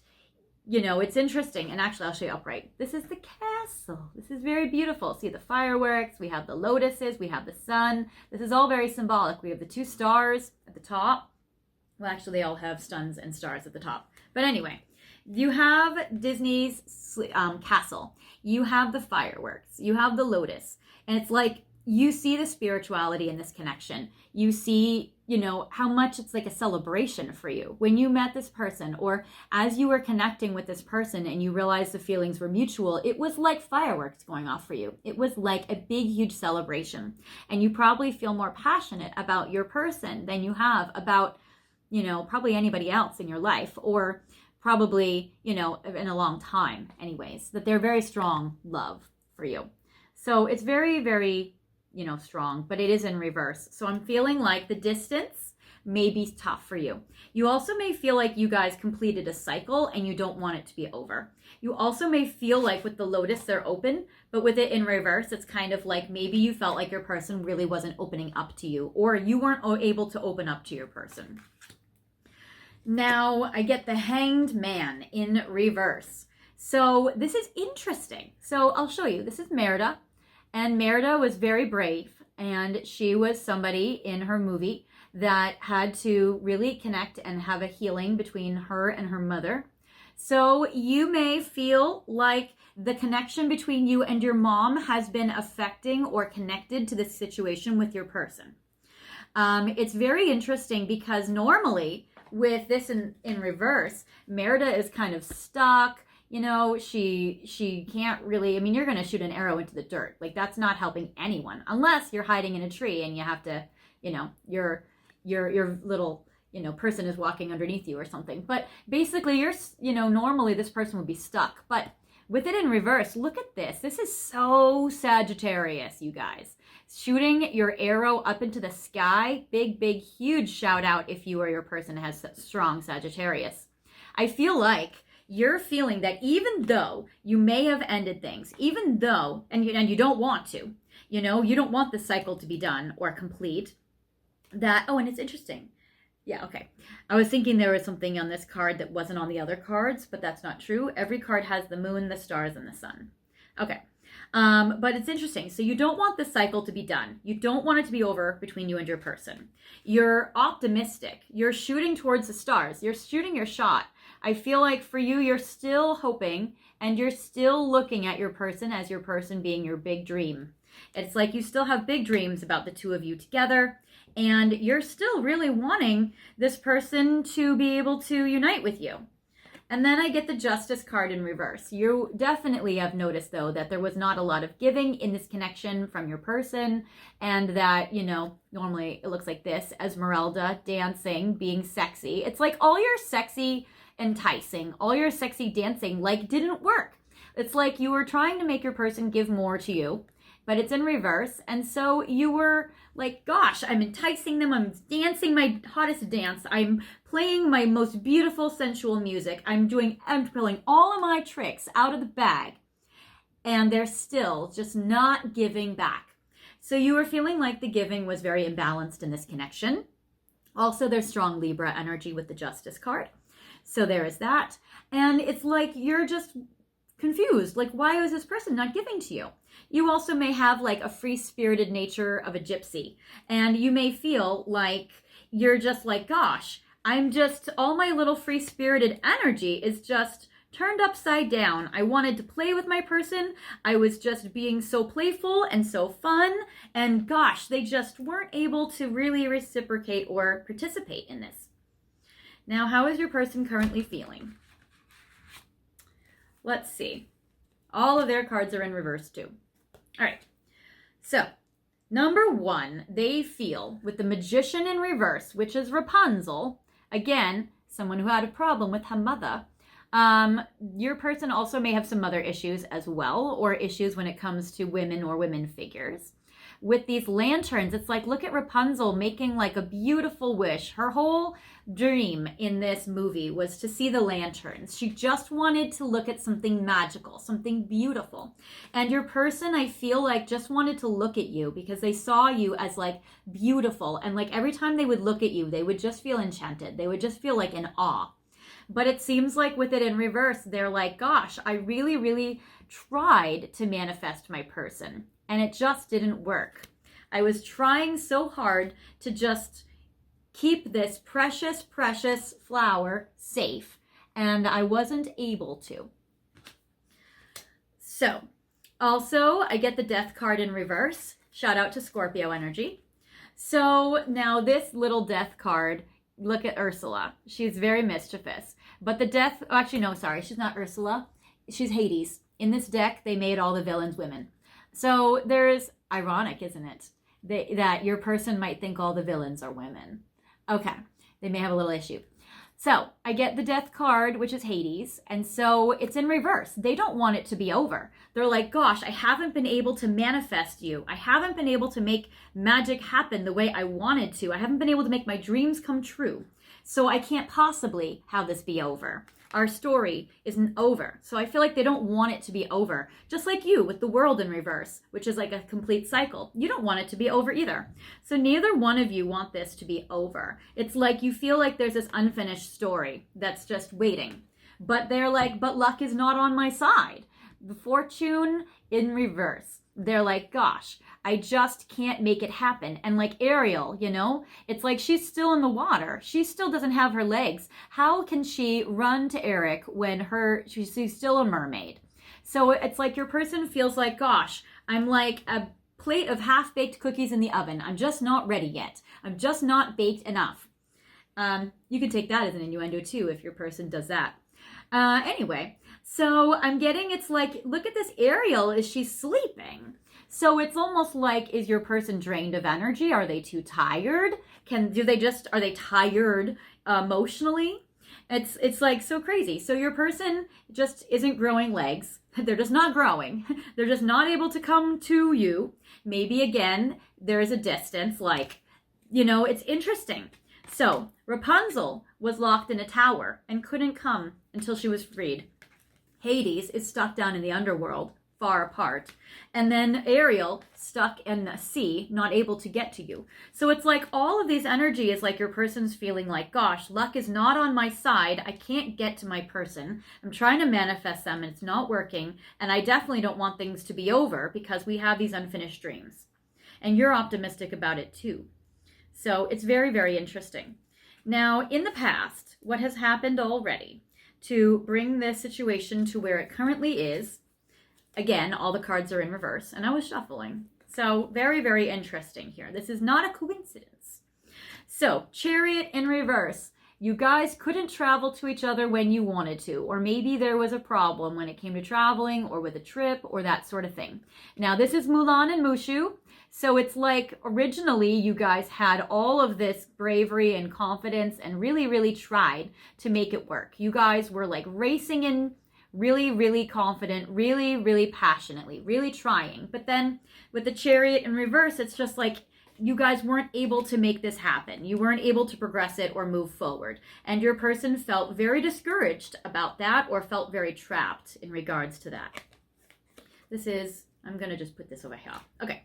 you know, it's interesting. And actually, I'll show you upright. This is the castle. This is very beautiful. See the fireworks. We have the lotuses. We have the sun. This is all very symbolic. We have the 2 stars at the top. Well, actually, they all have suns and stars at the top. But anyway, you have Disney's castle. You have the fireworks. You have the lotus. And it's like you see the spirituality in this connection. You see, you know, how much it's like a celebration for you. When you met this person, or as you were connecting with this person and you realized the feelings were mutual, it was like fireworks going off for you. It was like a big, huge celebration. And you probably feel more passionate about your person than you have about, you know, probably anybody else in your life, or probably, you know, in a long time anyways, that they're very strong love for you. So it's very, very, you know, strong, but it is in reverse. So I'm feeling like the distance may be tough for you. You also may feel like you guys completed a cycle and you don't want it to be over. You also may feel like with the lotus, they're open, but with it in reverse, it's kind of like maybe you felt like your person really wasn't opening up to you, or you weren't able to open up to your person. Now I get the Hanged Man in reverse. So this is interesting. So I'll show you. This is Merida, and Merida was very brave, and she was somebody in her movie that had to really connect and have a healing between her and her mother. So you may feel like the connection between you and your mom has been affecting or connected to this situation with your person. It's very interesting because normally with this in reverse, Merida is kind of stuck. You know, she can't really, I mean, you're going to shoot an arrow into the dirt. Like, that's not helping anyone unless you're hiding in a tree and you have to, you know, your little, you know, person is walking underneath you or something. But basically you're, you know, normally this person would be stuck. But with it in reverse, look at this. This is so Sagittarius, you guys. Shooting your arrow up into the sky. Big, big, huge shout out if you or your person has strong Sagittarius. I feel like you're feeling that even though you may have ended things, even though, and you don't want to, you know, you don't want the cycle to be done or complete, that, oh, and it's interesting. Yeah, okay. I was thinking there was something on this card that wasn't on the other cards, but that's not true. Every card has the moon, the stars, and the sun. Okay. But it's interesting. So you don't want the cycle to be done. You don't want it to be over between you and your person. You're optimistic. You're shooting towards the stars. You're shooting your shot. I feel like for you, you're still hoping and you're still looking at your person as your person being your big dream. It's like you still have big dreams about the two of you together, and you're still really wanting this person to be able to unite with you. And then I get the Justice card in reverse. You definitely have noticed, though, that there was not a lot of giving in this connection from your person, and that, you know, normally it looks like this, Esmeralda dancing, being sexy. It's like all your sexy enticing, all your sexy dancing, like, didn't work. It's like you were trying to make your person give more to you, but it's in reverse. And so you were like, gosh, I'm enticing them. I'm dancing my hottest dance. I'm playing my most beautiful sensual music. I'm pulling all of my tricks out of the bag, and they're still just not giving back. So you were feeling like the giving was very imbalanced in this connection. Also, there's strong Libra energy with the Justice card. So there is that. And it's like you're just confused. Like, why is this person not giving to you? You also may have like a free-spirited nature of a gypsy. And you may feel like, you're just like, gosh, I'm just, all my little free-spirited energy is just turned upside down. I wanted to play with my person. I was just being so playful and so fun. And gosh, they just weren't able to really reciprocate or participate in this. Now, how is your person currently feeling? Let's see. All of their cards are in reverse too. All right. So, number one, they feel with the Magician in reverse, which is Rapunzel, again, someone who had a problem with her mother. Your person also may have some mother issues as well, or issues when it comes to women or women figures. With these lanterns, it's like, look at Rapunzel making like a beautiful wish. Her whole dream in this movie was to see the lanterns. She just wanted to look at something magical, something beautiful. And your person, I feel like, just wanted to look at you because they saw you as like beautiful. And like every time they would look at you, they would just feel enchanted. They would just feel like in awe. But it seems like with it in reverse, they're like, gosh, I really, really tried to manifest my person. And it just didn't work. I was trying so hard to just keep this precious, precious flower safe. And I wasn't able to. So, also, I get the Death card in reverse. Shout out to Scorpio energy. So, now this little Death card, look at Ursula. She's very mischievous. But the Death, oh, actually, no, sorry, she's not Ursula. She's Hades. In this deck, they made all the villains women. So there's, ironic, isn't it? That your person might think all the villains are women. Okay, they may have a little issue. So I get the Death card, which is Hades, and so it's in reverse. They don't want it to be over. They're like, gosh, I haven't been able to manifest you. I haven't been able to make magic happen the way I wanted to. I haven't been able to make my dreams come true. So I can't possibly have this be over. Our story isn't over. So I feel like they don't want it to be over. Just like you with the World in reverse, which is like a complete cycle. You don't want it to be over either. So neither one of you want this to be over. It's like you feel like there's this unfinished story that's just waiting. But they're like, but luck is not on my side. The Fortune in reverse. They're like, gosh, I just can't make it happen. And like Ariel, you know, it's like she's still in the water. She still doesn't have her legs. How can she run to Eric when she's still a mermaid? So it's like your person feels like, gosh, I'm like a plate of half-baked cookies in the oven. I'm just not ready yet. I'm just not baked enough. You can take that as an innuendo too if your person does that. Anyway, so I'm getting, it's like, look at this Ariel, is she sleeping? So it's almost like, is your person drained of energy? Are they too tired? Are they tired emotionally? It's like so crazy. So your person just isn't growing legs. They're just not growing. They're just not able to come to you. Maybe again, there is a distance, like, you know, it's interesting. So Rapunzel was locked in a tower and couldn't come until she was freed. Hades is stuck down in the underworld, far apart. And then Ariel stuck in the sea, not able to get to you. So it's like all of these energy is like your person's feeling like, gosh, luck is not on my side. I can't get to my person. I'm trying to manifest them and it's not working. And I definitely don't want things to be over because we have these unfinished dreams. And you're optimistic about it too. So it's very, very interesting. Now, in the past, what has happened already to bring this situation to where it currently is, again, all the cards are in reverse, and I was shuffling. So very, very interesting here. This is not a coincidence. So, Chariot in reverse. You guys couldn't travel to each other when you wanted to, or maybe there was a problem when it came to traveling or with a trip or that sort of thing. Now, this is Mulan and Mushu. So it's like originally you guys had all of this bravery and confidence and really, really tried to make it work. You guys were like racing in really, really confident, really, really passionately, really trying. But then with the Chariot in reverse, it's just like you guys weren't able to make this happen. You weren't able to progress it or move forward. And your person felt very discouraged about that or felt very trapped in regards to that. I'm going to just put this over here. Okay.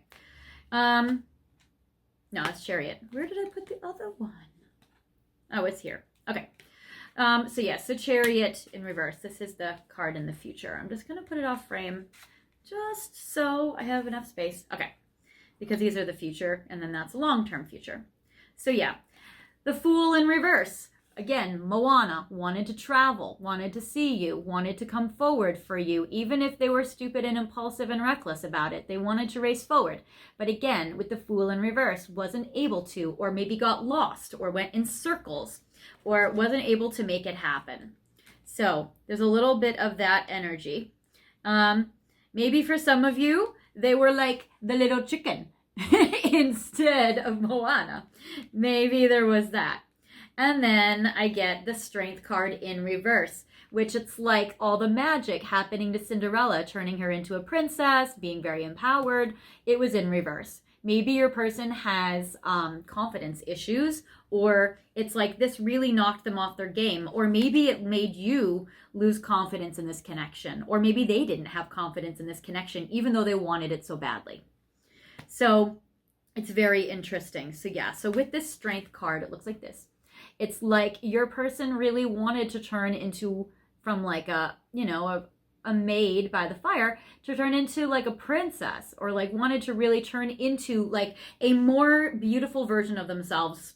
No, it's Chariot. Where did I put the other one? Oh, it's here. Okay. So Chariot in reverse. This is the card in the future. I'm just going to put it off frame just so I have enough space. Okay. Because these are the future, and then that's a long-term future. So yeah, The Fool in reverse. Again, Moana wanted to travel, wanted to see you, wanted to come forward for you, even if they were stupid and impulsive and reckless about it. They wanted to race forward. But again, with the Fool in reverse, wasn't able to, or maybe got lost, or went in circles, or wasn't able to make it happen. So there's a little bit of that energy. Maybe for some of you, they were like the little chicken instead of Moana. Maybe there was that. And then I get the Strength card in reverse, which it's like all the magic happening to Cinderella, turning her into a princess, being very empowered. It was in reverse. Maybe your person has confidence issues, or it's like this really knocked them off their game, or maybe it made you lose confidence in this connection, or maybe they didn't have confidence in this connection, even though they wanted it so badly. So it's very interesting. So yeah, so with this Strength card, it looks like this. It's like your person really wanted to turn into, from like a, you know, a maid by the fire, to turn into like a princess, or like wanted to really turn into like a more beautiful version of themselves.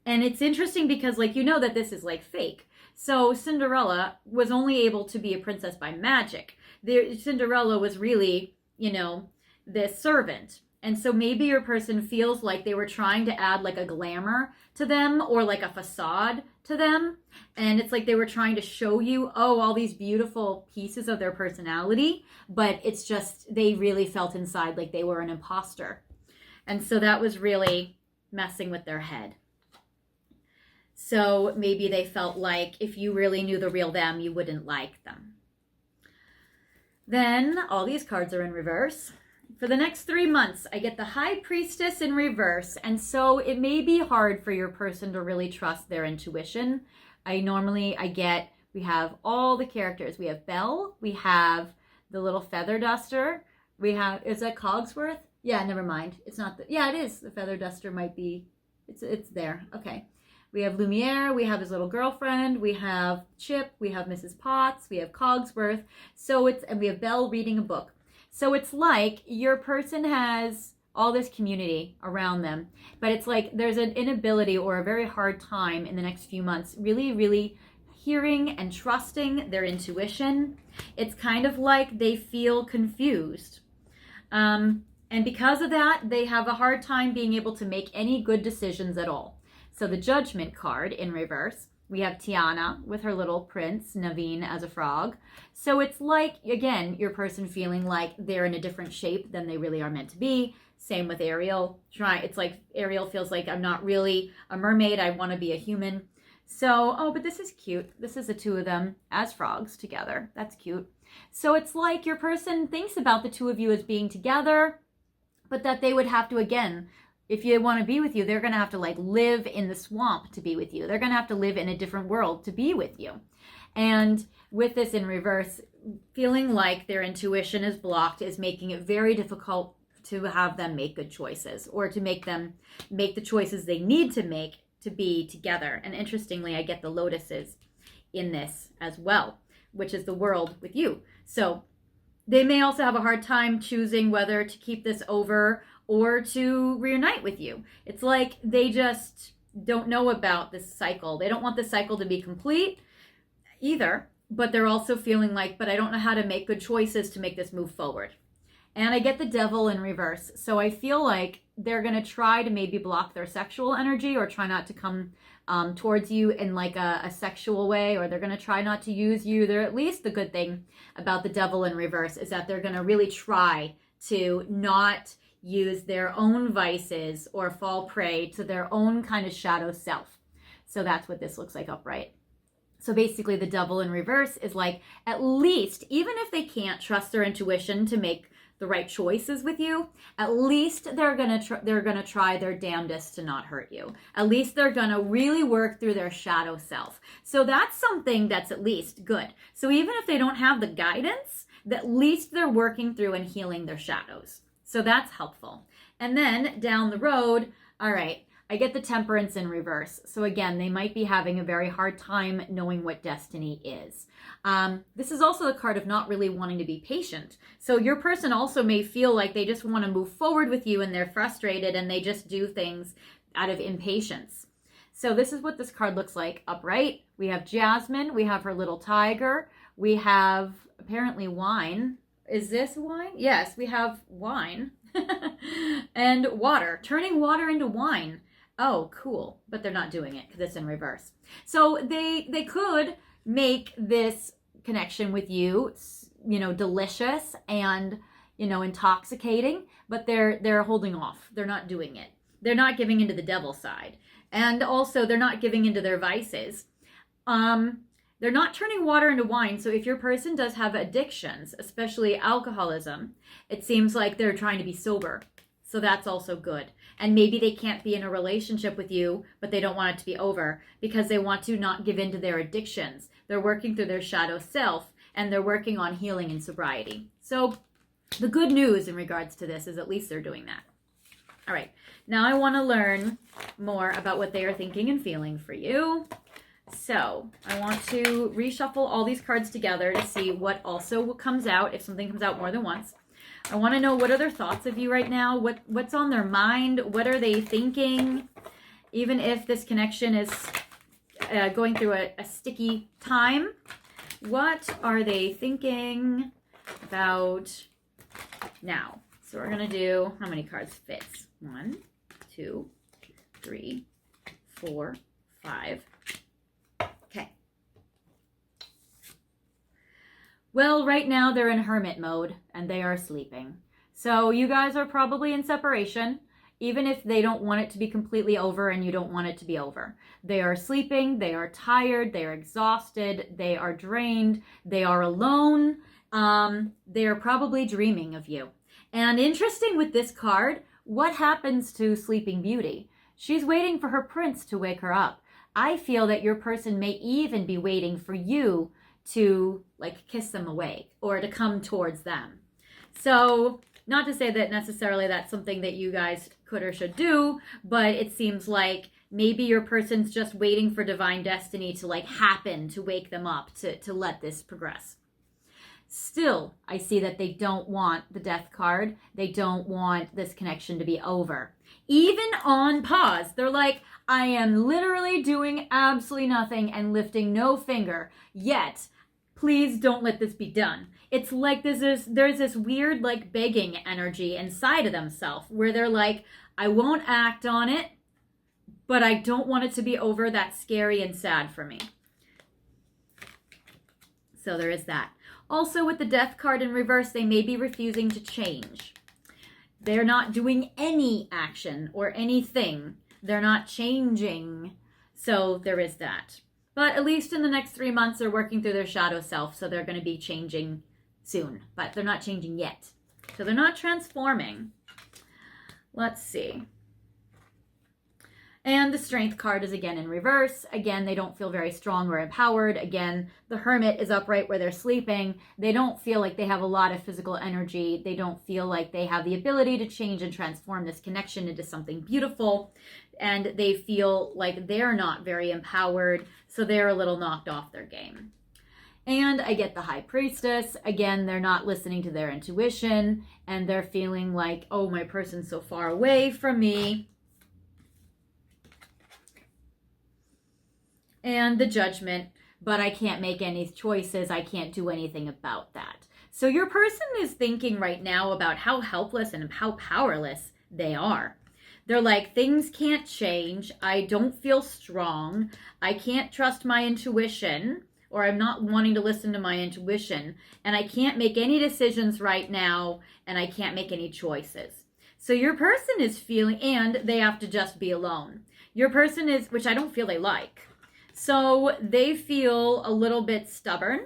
And it's interesting because, like, you know that this is like fake. So Cinderella was only able to be a princess by magic. Cinderella was really, you know, this servant. And so maybe your person feels like they were trying to add like a glamour to them, or like a facade to them. And it's like they were trying to show you, oh, all these beautiful pieces of their personality. But it's just, they really felt inside like they were an imposter. And so that was really messing with their head. So maybe they felt like if you really knew the real them, you wouldn't like them. Then all these cards are in reverse. For the next 3 months, I get the High Priestess in reverse. And so it may be hard for your person to really trust their intuition. We have all the characters. We have Belle. We have the little feather duster. We have, is that Cogsworth? Yeah, never mind. It's not, yeah, it is. The feather duster might be, it's there. Okay. We have Lumiere, we have his little girlfriend, we have Chip, we have Mrs. Potts, we have Cogsworth. And we have Belle reading a book. So it's like your person has all this community around them, but it's like there's an inability or a very hard time in the next few months really, really hearing and trusting their intuition. It's kind of like they feel confused. And because of that, they have a hard time being able to make any good decisions at all. So the Judgment card in reverse, we have Tiana with her little prince, Naveen, as a frog. So it's like, again, your person feeling like they're in a different shape than they really are meant to be. Same with Ariel. It's like Ariel feels like, I'm not really a mermaid, I want to be a human. So, oh, but this is cute. This is the two of them as frogs together. That's cute. So it's like your person thinks about the two of you as being together, but that they would have to, again, if you want to be with you, they're going to have to like live in the swamp to be with you. They're going to have to live in a different world to be with you. And with this in reverse, feeling like their intuition is blocked is making it very difficult to have them make good choices, or to make them make the choices they need to make to be together. And interestingly, I get the lotuses in this as well, which is the world with you. So they may also have a hard time choosing whether to keep this over or to reunite with you. It's like they just don't know about this cycle. They don't want the cycle to be complete either, but they're also feeling like, but I don't know how to make good choices to make this move forward. And I get the Devil in reverse. So I feel like they're going to try to maybe block their sexual energy, or try not to come towards you in like a sexual way, or they're going to try not to use you. They're, at least the good thing about the Devil in reverse is that they're going to really try to not use their own vices or fall prey to their own kind of shadow self. So that's what this looks like upright. So basically the Devil in reverse is like, at least, even if they can't trust their intuition to make the right choices with you, at least they're gonna try their damnedest to not hurt you. At least they're gonna really work through their shadow self. So that's something that's at least good. So even if they don't have the guidance, at least they're working through and healing their shadows. So that's helpful. And then down the road, all right, I get the Temperance in reverse. So again, they might be having a very hard time knowing what destiny is. This is also the card of not really wanting to be patient. So your person also may feel like they just want to move forward with you, and they're frustrated and they just do things out of impatience. So this is what this card looks like upright. We have Jasmine. We have her little tiger. We have apparently wine. Is this wine? Yes, we have wine. And water. Turning water into wine. Oh, cool. But they're not doing it because it's in reverse. So they could make this connection with you, you know, delicious and, you know, intoxicating, but they're holding off. They're not doing it. They're not giving into the devil side. And also they're not giving into their vices. They're not turning water into wine. So if your person does have addictions, especially alcoholism, it seems like they're trying to be sober. So that's also good. And maybe they can't be in a relationship with you, but they don't want it to be over because they want to not give in to their addictions. They're working through their shadow self and they're working on healing and sobriety. So the good news in regards to this is at least they're doing that. All right, now I want to learn more about what they are thinking and feeling for you. So I want to reshuffle all these cards together to see what also comes out, if something comes out more than once. I want to know what are their thoughts of you right now, what's on their mind, what are they thinking, even if this connection is going through a sticky time. What are they thinking about now? So we're going to do, how many cards fits? 1, 2, 3, 4, 5. Okay. Well, right now they're in hermit mode and they are sleeping. So you guys are probably in separation, even if they don't want it to be completely over and you don't want it to be over. They are sleeping, they are tired, they are exhausted, they are drained, they are alone. They are probably dreaming of you. And interesting with this card, what happens to Sleeping Beauty? She's waiting for her prince to wake her up. I feel that your person may even be waiting for you to like kiss them awake or to come towards them. So not to say that necessarily that's something that you guys could or should do, but it seems like maybe your person's just waiting for divine destiny to like happen to wake them up to let this progress. Still, I see that they don't want the death card. They don't want this connection to be over. Even on pause, they're like, I am literally doing absolutely nothing and lifting no finger, yet please don't let this be done. It's like there's this weird like begging energy inside of themselves where they're like, I won't act on it, but I don't want it to be over. That's scary and sad for me. So there is that. Also with the death card in reverse, they may be refusing to change. They're not doing any action or anything. They're not changing. So there is that. But at least in the next 3 months, they're working through their shadow self. So they're going to be changing soon. But they're not changing yet. So they're not transforming. Let's see. And the strength card is again in reverse. Again, they don't feel very strong or empowered. Again, the hermit is upright where they're sleeping. They don't feel like they have a lot of physical energy. They don't feel like they have the ability to change and transform this connection into something beautiful. And they feel like they're not very empowered. So they're a little knocked off their game. And I get the high priestess. Again, they're not listening to their intuition. And they're feeling like, oh, my person's so far away from me. And the judgment, but I can't make any choices. I can't do anything about that. So your person is thinking right now about how helpless and how powerless they are. They're like, things can't change. I don't feel strong. I can't trust my intuition, or I'm not wanting to listen to my intuition. And I can't make any decisions right now, and I can't make any choices. So your person is feeling, and they have to just be alone. Your person is, which I don't feel they like. So they feel a little bit stubborn.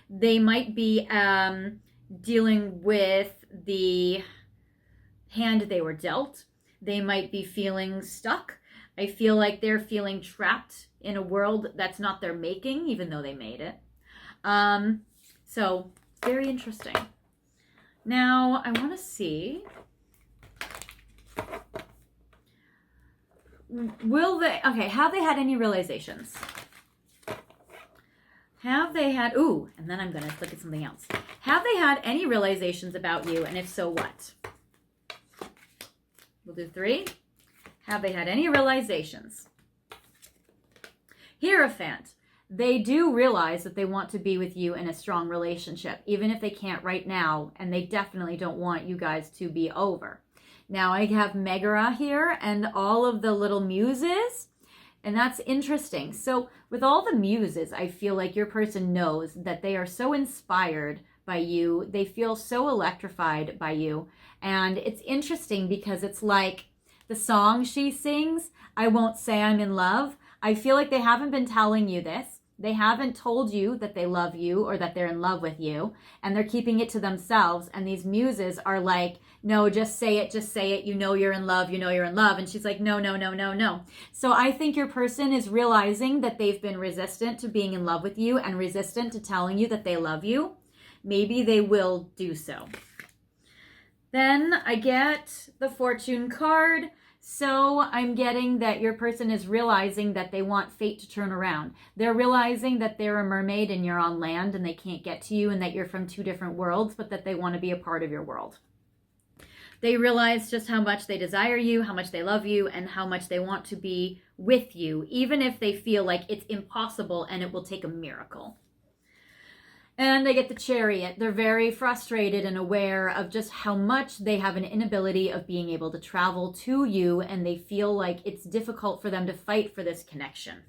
They might be dealing with the hand they were dealt. They might be feeling stuck. I feel like they're feeling trapped in a world that's not their making, even though they made it. So very interesting. Now I want to see, have they had any realizations? Have they had, and then I'm going to look at something else. Have they had any realizations about you? And if so, what? We'll do 3. Have they had any realizations? Hierophant. They do realize that they want to be with you in a strong relationship, even if they can't right now, and they definitely don't want you guys to be over. Now I have Megara here and all of the little muses, and that's interesting. So with all the muses, I feel like your person knows that they are so inspired by you. They feel so electrified by you. And it's interesting because it's like the song she sings, I Won't Say I'm in Love. I feel like they haven't been telling you this. They haven't told you that they love you or that they're in love with you, and they're keeping it to themselves. And these muses are like, no, just say it, just say it. You know you're in love, you know you're in love. And she's like, no, no, no, no, no. So I think your person is realizing that they've been resistant to being in love with you and resistant to telling you that they love you. Maybe they will do so. Then I get the Fortune card. So I'm getting that your person is realizing that they want fate to turn around. They're realizing that they're a mermaid and you're on land and they can't get to you, and that you're from two different worlds, but that they want to be a part of your world. They realize just how much they desire you, how much they love you, and how much they want to be with you, even if they feel like it's impossible and it will take a miracle. And I get the Chariot. They're very frustrated and aware of just how much they have an inability of being able to travel to you, and they feel like it's difficult for them to fight for this connection.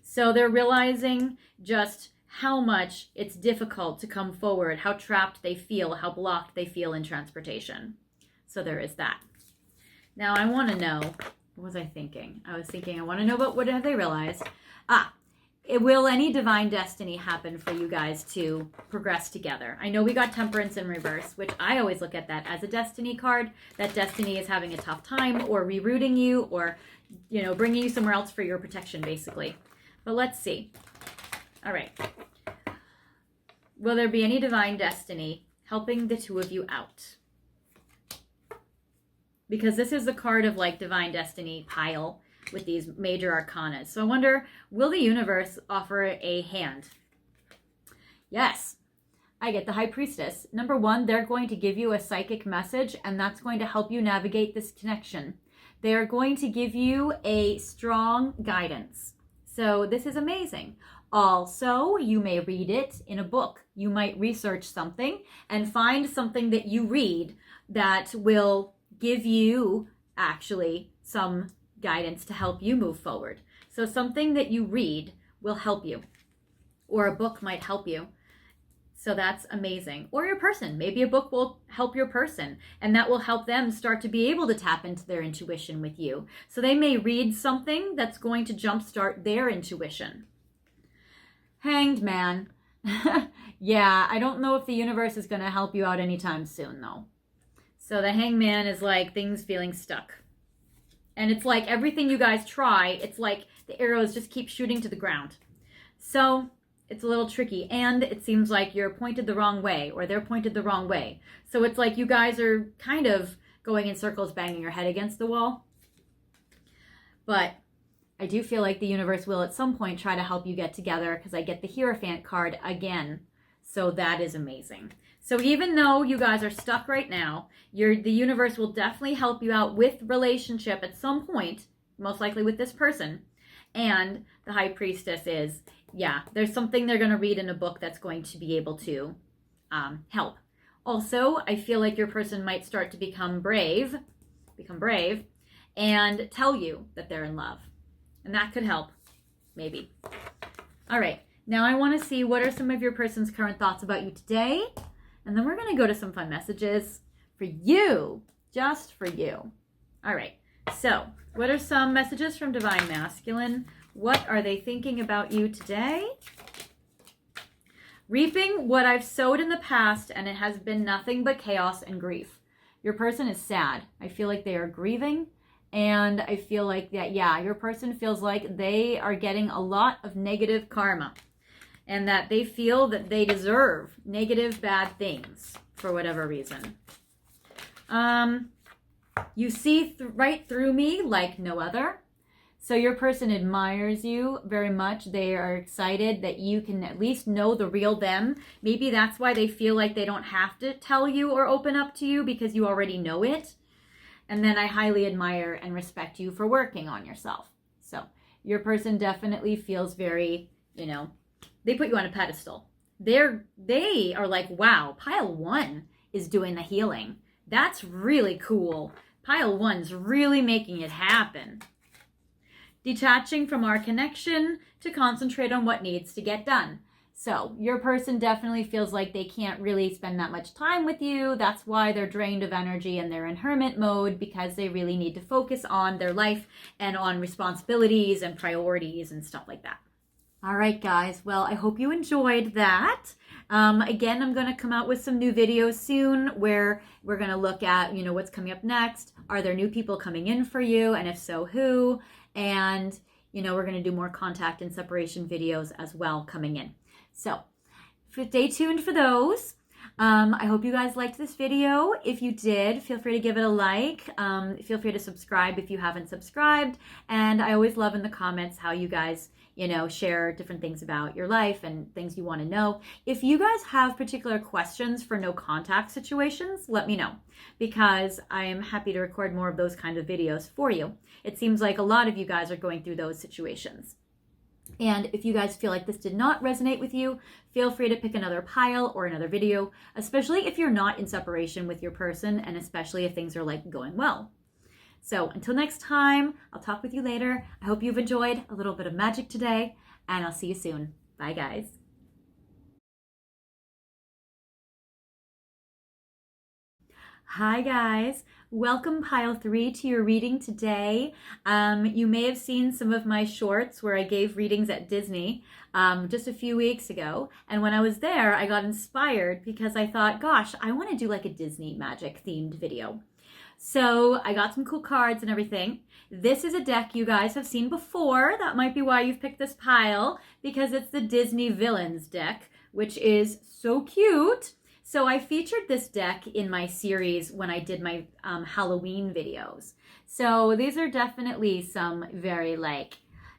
So they're realizing just how much it's difficult to come forward, how trapped they feel, how blocked they feel in transportation. So there is that. Now I want to know, what was I thinking? I want to know about what have they realized? Will any divine destiny happen for you guys to progress together? I know we got Temperance in reverse, which I always look at that as a destiny card. That destiny is having a tough time or rerouting you or, bringing you somewhere else for your protection, basically. But let's see. All right. Will there be any divine destiny helping the two of you out? Because this is the card of like divine destiny pile with these major arcanas. So I wonder, will the universe offer a hand? Yes, I get the High Priestess. Number one, they're going to give you a psychic message, and that's going to help you navigate this connection. They are going to give you a strong guidance. So this is amazing. Also, you may read it in a book. You might research something and find something that you read that will give you actually some guidance to help you move forward. So something that you read will help you, or a book might help you. So that's amazing. Or your person, maybe a book will help your person, and that will help them start to be able to tap into their intuition with you. So they may read something that's going to jumpstart their intuition. Hanged Man. Yeah, I don't know if the universe is going to help you out anytime soon though. So the Hanged Man is like things feeling stuck. And it's like everything you guys try, it's like the arrows just keep shooting to the ground. So it's a little tricky. And it seems like you're pointed the wrong way, or they're pointed the wrong way. So it's like you guys are kind of going in circles, banging your head against the wall. But I do feel like the universe will at some point try to help you get together, because I get the Hierophant card again. So that is amazing. So even though you guys are stuck right now, the universe will definitely help you out with relationship at some point, most likely with this person. And the High Priestess is, yeah, there's something they're going to read in a book that's going to be able to help. Also, I feel like your person might start to become brave, and tell you that they're in love. And that could help, maybe. All right, now I want to see what are some of your person's current thoughts about you today. And then we're going to go to some fun messages for you, just for you. All right, so what are some messages from Divine Masculine? What are they thinking about you today? Reaping what I've sowed in the past, and it has been nothing but chaos and grief. Your person is sad. I feel like they are grieving, and I feel like that, yeah, your person feels like they are getting a lot of negative karma, and that they feel that they deserve negative, bad things for whatever reason. You see right through me like no other. So your person admires you very much. They are excited that you can at least know the real them. Maybe that's why they feel like they don't have to tell you or open up to you, because you already know it. And then I highly admire and respect you for working on yourself. So Your person definitely feels very, they put you on a pedestal. They are like, wow, pile 1 is doing the healing. That's really cool. Pile 1's really making it happen. Detaching from our connection to concentrate on what needs to get done. So your person definitely feels like they can't really spend that much time with you. That's why they're drained of energy and they're in hermit mode, because they really need to focus on their life and on responsibilities and priorities and stuff like that. All right, guys. Well, I hope you enjoyed that. Again, I'm going to come out with some new videos soon where we're going to look at, what's coming up next. Are there new people coming in for you? And if so, who? And, we're going to do more contact and separation videos as well coming in. So stay tuned for those. I hope you guys liked this video. If you did, feel free to give it a like. Feel free to subscribe if you haven't subscribed. And I always love in the comments how you guys share different things about your life and things you want to know. If you guys have particular questions for no contact situations, let me know, because I am happy to record more of those kind of videos for you. It seems like a lot of you guys are going through those situations. And if you guys feel like this did not resonate with you, feel free to pick another pile or another video, especially if you're not in separation with your person, and especially if things are like going well. So until next time, I'll talk with you later. I hope you've enjoyed a little bit of magic today, and I'll see you soon. Bye, guys. Hi, guys. Welcome, pile 3, to your reading today. You may have seen some of my shorts where I gave readings at Disney just a few weeks ago. And when I was there, I got inspired because I thought, gosh, I want to do like a Disney magic themed video. So I got some cool cards and everything. This is a deck you guys have seen before. That might be why you've picked this pile, because it's the Disney Villains deck, which is so cute. So I featured this deck in my series when I did my Halloween videos. So these are definitely some very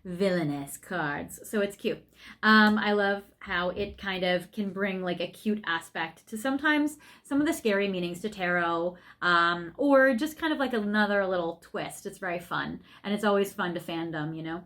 villainous cards. So it's cute. I love how it kind of can bring like a cute aspect to sometimes some of the scary meanings to tarot, or just kind of like another little twist. It's very fun, and it's always fun to fandom,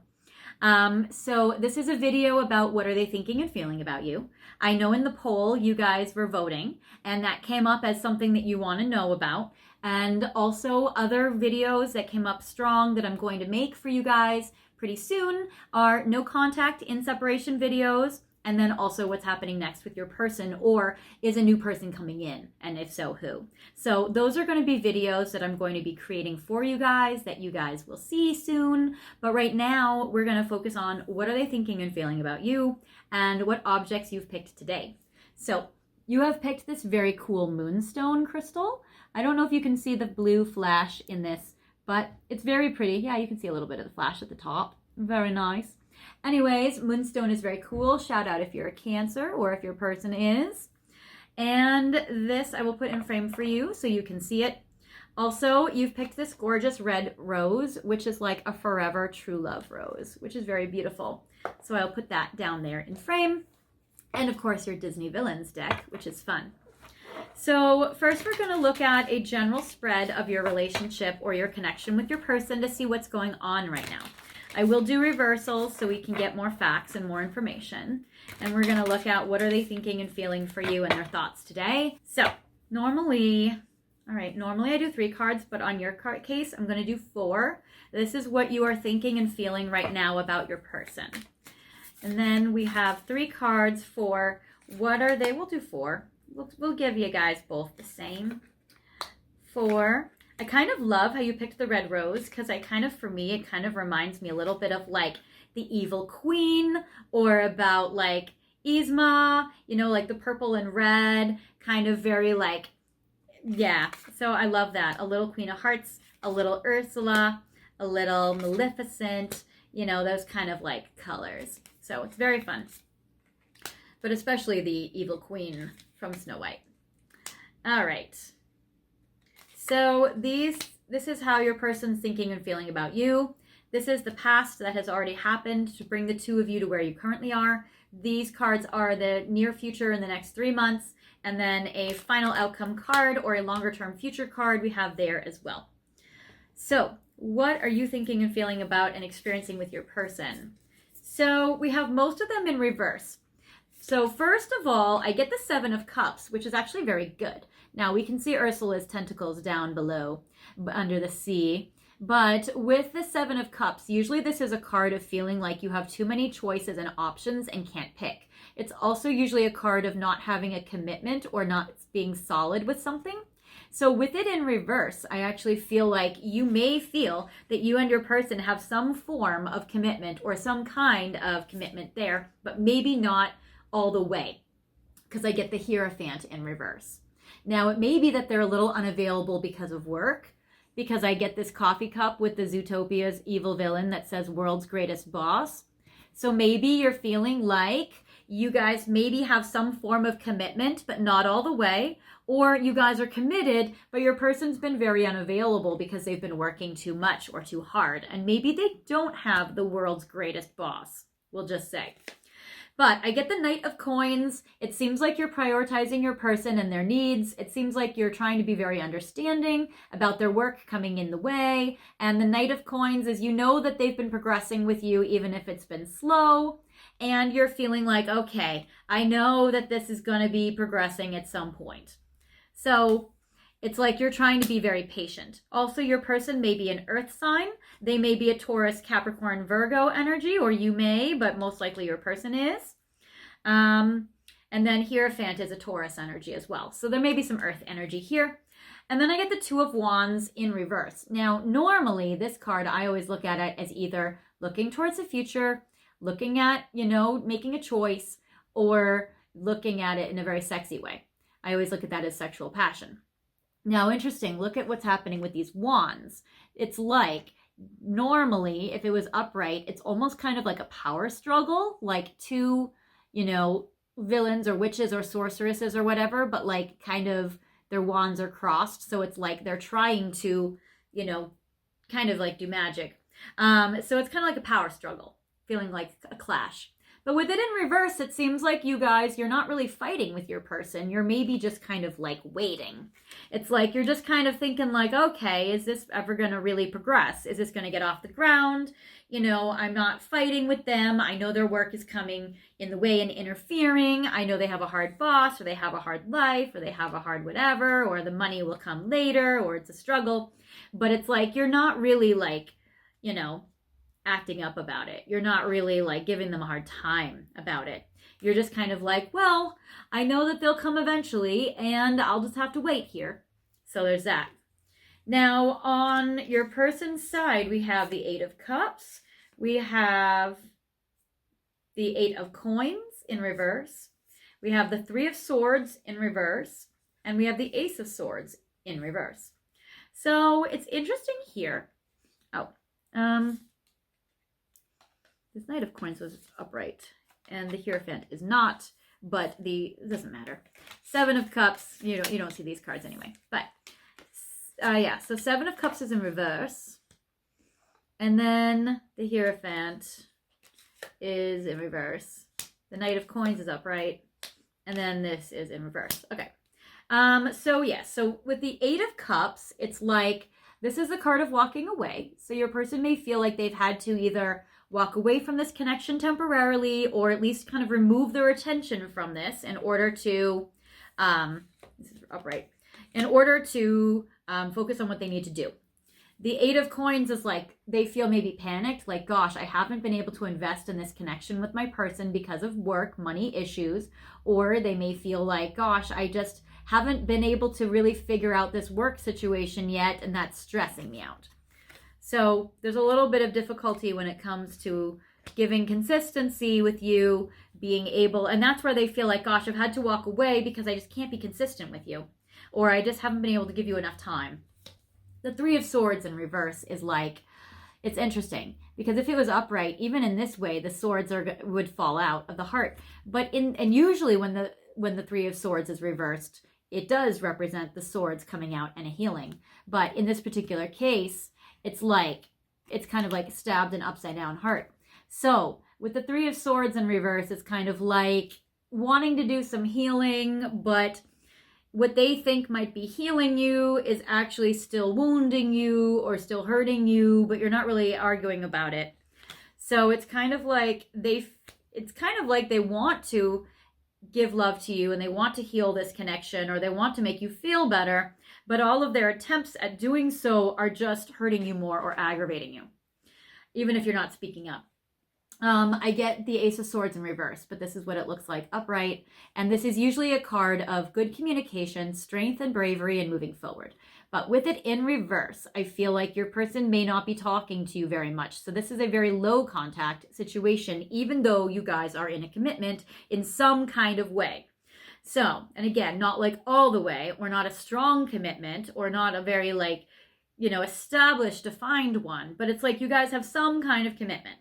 So this is a video about what are they thinking and feeling about you. I know in the poll you guys were voting, and that came up as something that you want to know about. And also other videos that came up strong that I'm going to make for you guys pretty soon are no contact in separation videos, and then also what's happening next with your person, or is a new person coming in, and if so, who. So those are going to be videos that I'm going to be creating for you guys that you guys will see soon. But right now we're going to focus on what are they thinking and feeling about you, and what objects you've picked today. So you have picked this very cool Moonstone crystal. I don't know if you can see the blue flash in this, but it's very pretty. Yeah, you can see a little bit of the flash at the top. Very nice. Anyways, Moonstone is very cool. Shout out if you're a Cancer or if your person is. And this I will put in frame for you so you can see it. Also, you've picked this gorgeous red rose, which is like a forever true love rose, which is very beautiful. So I'll put that down there in frame. And of course, your Disney Villains deck, which is fun. So first we're going to look at a general spread of your relationship or your connection with your person to see what's going on right now. I will do reversals so we can get more facts and more information. And we're going to look at what are they thinking and feeling for you and their thoughts today. So normally I do 3 cards, but on your card case, I'm going to do 4. This is what you are thinking and feeling right now about your person. And then we have 3 cards for what are they, we'll do 4. We'll give you guys both the same. 4. I kind of love how you picked the red rose, because for me, it kind of reminds me a little bit of like the evil queen, or about like Yzma, like the purple and red, kind of very like, yeah. So I love that. A little Queen of Hearts, a little Ursula, a little Maleficent, those kind of like colors. So it's very fun. But especially the evil queen from Snow White. All right. So this is how your person's thinking and feeling about you. This is the past that has already happened to bring the 2 of you to where you currently are. These cards are the near future in the next 3 months, and then a final outcome card or a longer term future card we have there as well. So what are you thinking and feeling about and experiencing with your person? So we have most of them in reverse. So first of all, I get the Seven of Cups, which is actually very good. Now we can see Ursula's tentacles down below, under the sea. But with the Seven of Cups, usually this is a card of feeling like you have too many choices and options and can't pick. It's also usually a card of not having a commitment or not being solid with something. So with it in reverse, I actually feel like you may feel that you and your person have some form of commitment or some kind of commitment there, but maybe not all the way, because I get the Hierophant in reverse. Now, it may be that they're a little unavailable because of work, because I get this coffee cup with the Zootopia's evil villain that says world's greatest boss. So maybe you're feeling like you guys maybe have some form of commitment, but not all the way, or you guys are committed, but your person's been very unavailable because they've been working too much or too hard, and maybe they don't have the world's greatest boss, we'll just say. But I get the Knight of Coins. It seems like you're prioritizing your person and their needs. It seems like you're trying to be very understanding about their work coming in the way. And the Knight of Coins is, you know that they've been progressing with you even if it's been slow. And you're feeling like, okay, I know that this is going to be progressing at some point. So it's like you're trying to be very patient. Also, your person may be an earth sign. They may be a Taurus, Capricorn, Virgo energy, or you may, but most likely your person is. And then Hierophant is a Taurus energy as well. So there may be some earth energy here. And then I get the Two of Wands in reverse. Now, normally this card, I always look at it as either looking towards the future, looking at, making a choice, or looking at it in a very sexy way. I always look at that as sexual passion. Now, interesting, look at what's happening with these wands. It's like, normally, if it was upright, it's almost kind of like a power struggle, like two, villains or witches or sorceresses or whatever, but like kind of their wands are crossed. So it's like they're trying to, kind of like do magic. So it's kind of like a power struggle, feeling like a clash. But with it in reverse, it seems like you guys, you're not really fighting with your person. You're maybe just kind of like waiting. It's like you're just kind of thinking like, okay, is this ever going to really progress? Is this going to get off the ground? I'm not fighting with them. I know their work is coming in the way and interfering. I know they have a hard boss, or they have a hard life, or they have a hard whatever, or the money will come later, or it's a struggle. But it's like you're not really like, acting up about it. You're not really like giving them a hard time about it. You're just kind of like, well, I know that they'll come eventually and I'll just have to wait here. So there's that. Now on your person's side, we have the Eight of Cups. We have the Eight of Coins in reverse. We have the Three of Swords in reverse. And we have the Ace of Swords in reverse. So it's interesting here. This Knight of Coins was upright, and the Hierophant is not, but it doesn't matter. Seven of Cups, you don't see these cards anyway. But, so Seven of Cups is in reverse, and then the Hierophant is in reverse. The Knight of Coins is upright, and then this is in reverse. Okay. So with the Eight of Cups, it's like, this is the card of walking away. So your person may feel like they've had to either walk away from this connection temporarily, or at least kind of remove their attention from this in order to, this is upright, in order to focus on what they need to do. The Eight of Coins is like, they feel maybe panicked, like, gosh, I haven't been able to invest in this connection with my person because of work, money issues, or they may feel like, gosh, I just haven't been able to really figure out this work situation yet, and that's stressing me out. So there's a little bit of difficulty when it comes to giving consistency with you, being able, and that's where they feel like, gosh, I've had to walk away because I just can't be consistent with you, or I just haven't been able to give you enough time. The Three of Swords in reverse is like, it's interesting, because if it was upright, even in this way, the swords would fall out of the heart. But usually when the Three of Swords is reversed, it does represent the swords coming out and a healing. But in this particular case, it's kind of like stabbed an upside down heart. So with the Three of Swords in reverse, it's kind of like wanting to do some healing, but what they think might be healing you is actually still wounding you or still hurting you, but you're not really arguing about it. So it's kind of like they want to give love to you and they want to heal this connection or they want to make you feel better, but all of their attempts at doing so are just hurting you more or aggravating you, even if you're not speaking up. I get the Ace of Swords in reverse, but this is what it looks like upright. And this is usually a card of good communication, strength and bravery, and moving forward. But with it in reverse, I feel like your person may not be talking to you very much. So this is a very low contact situation, even though you guys are in a commitment in some kind of way. So, and again, not like all the way, or not a strong commitment, or not a very like, established, defined one, but it's like you guys have some kind of commitment.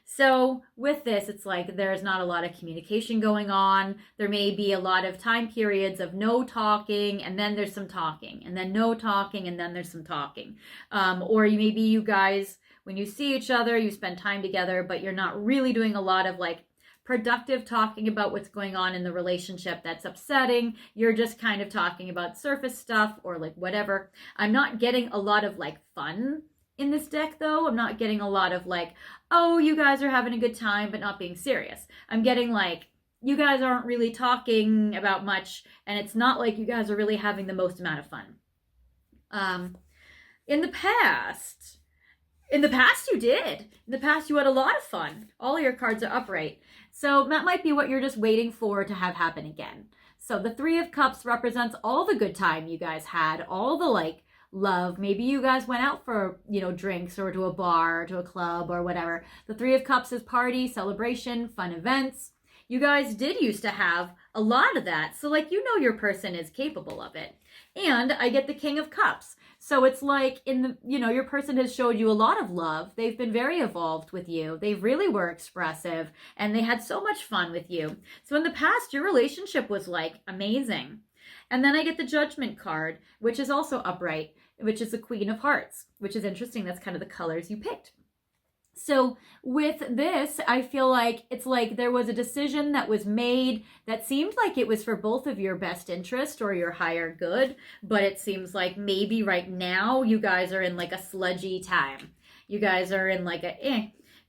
So with this, it's like there's not a lot of communication going on. There may be a lot of time periods of no talking, and then there's some talking, and then no talking, and then there's some talking. Or maybe you guys, when you see each other, you spend time together, but you're not really doing a lot of like productive talking about what's going on in the relationship that's upsetting. You're just kind of talking about surface stuff or like whatever. I'm not getting a lot of like fun in this deck though. I'm not getting a lot of like, oh, you guys are having a good time but not being serious. I'm getting like, you guys aren't really talking about much, and it's not like you guys are really having the most amount of fun. In the past you did. In the past you had a lot of fun. All of your cards are upright. So that might be what you're just waiting for to have happen again. So the Three of Cups represents all the good time you guys had, all the like love. Maybe you guys went out for, drinks or to a bar or to a club or whatever. The Three of Cups is party, celebration, fun events. You guys did used to have a lot of that. So like, your person is capable of it. And I get the King of Cups. So it's like your person has showed you a lot of love. They've been very evolved with you. They really were expressive and they had so much fun with you. So in the past, your relationship was like amazing. And then I get the Judgment card, which is also upright, which is the Queen of Hearts, which is interesting. That's kind of the colors you picked. So with this, I feel like it's like there was a decision that was made that seemed like it was for both of your best interest or your higher good, but it seems like maybe right now you guys are in like a sludgy time. You guys are in like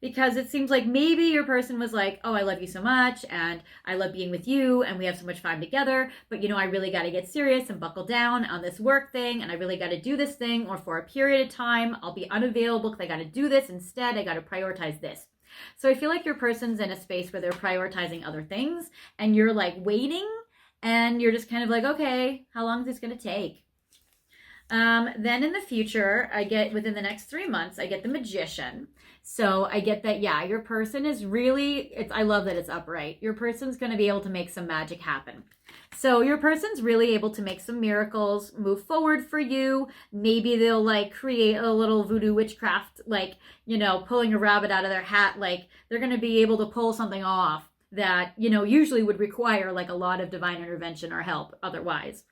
because it seems like maybe your person was like, oh, I love you so much and I love being with you and we have so much fun together, but I really got to get serious and buckle down on this work thing and I really got to do this thing, or for a period of time I'll be unavailable because I got to do this instead. I got to prioritize this. So I feel like your person's in a space where they're prioritizing other things and you're like waiting and you're just kind of like, okay, how long is this going to take? Then in the future, I get within the next 3 months, I get the Magician. So I get that, yeah, your person is really, I love that it's upright. Your person's going to be able to make some magic happen. So your person's really able to make some miracles, move forward for you. Maybe they'll like create a little voodoo witchcraft, like, pulling a rabbit out of their hat. Like they're going to be able to pull something off that, usually would require like a lot of divine intervention or help otherwise.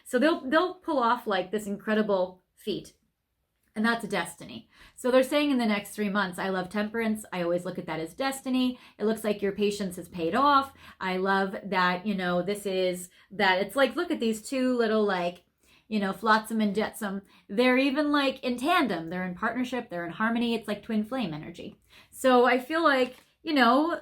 So they'll pull off like this incredible feat. And that's destiny. So they're saying in the next 3 months, I love temperance. I always look at that as destiny. It looks like your patience has paid off. I love that, this is that it's like, look at these two little like, flotsam and jetsam. They're even like in tandem. They're in partnership. They're in harmony. It's like twin flame energy. So I feel like,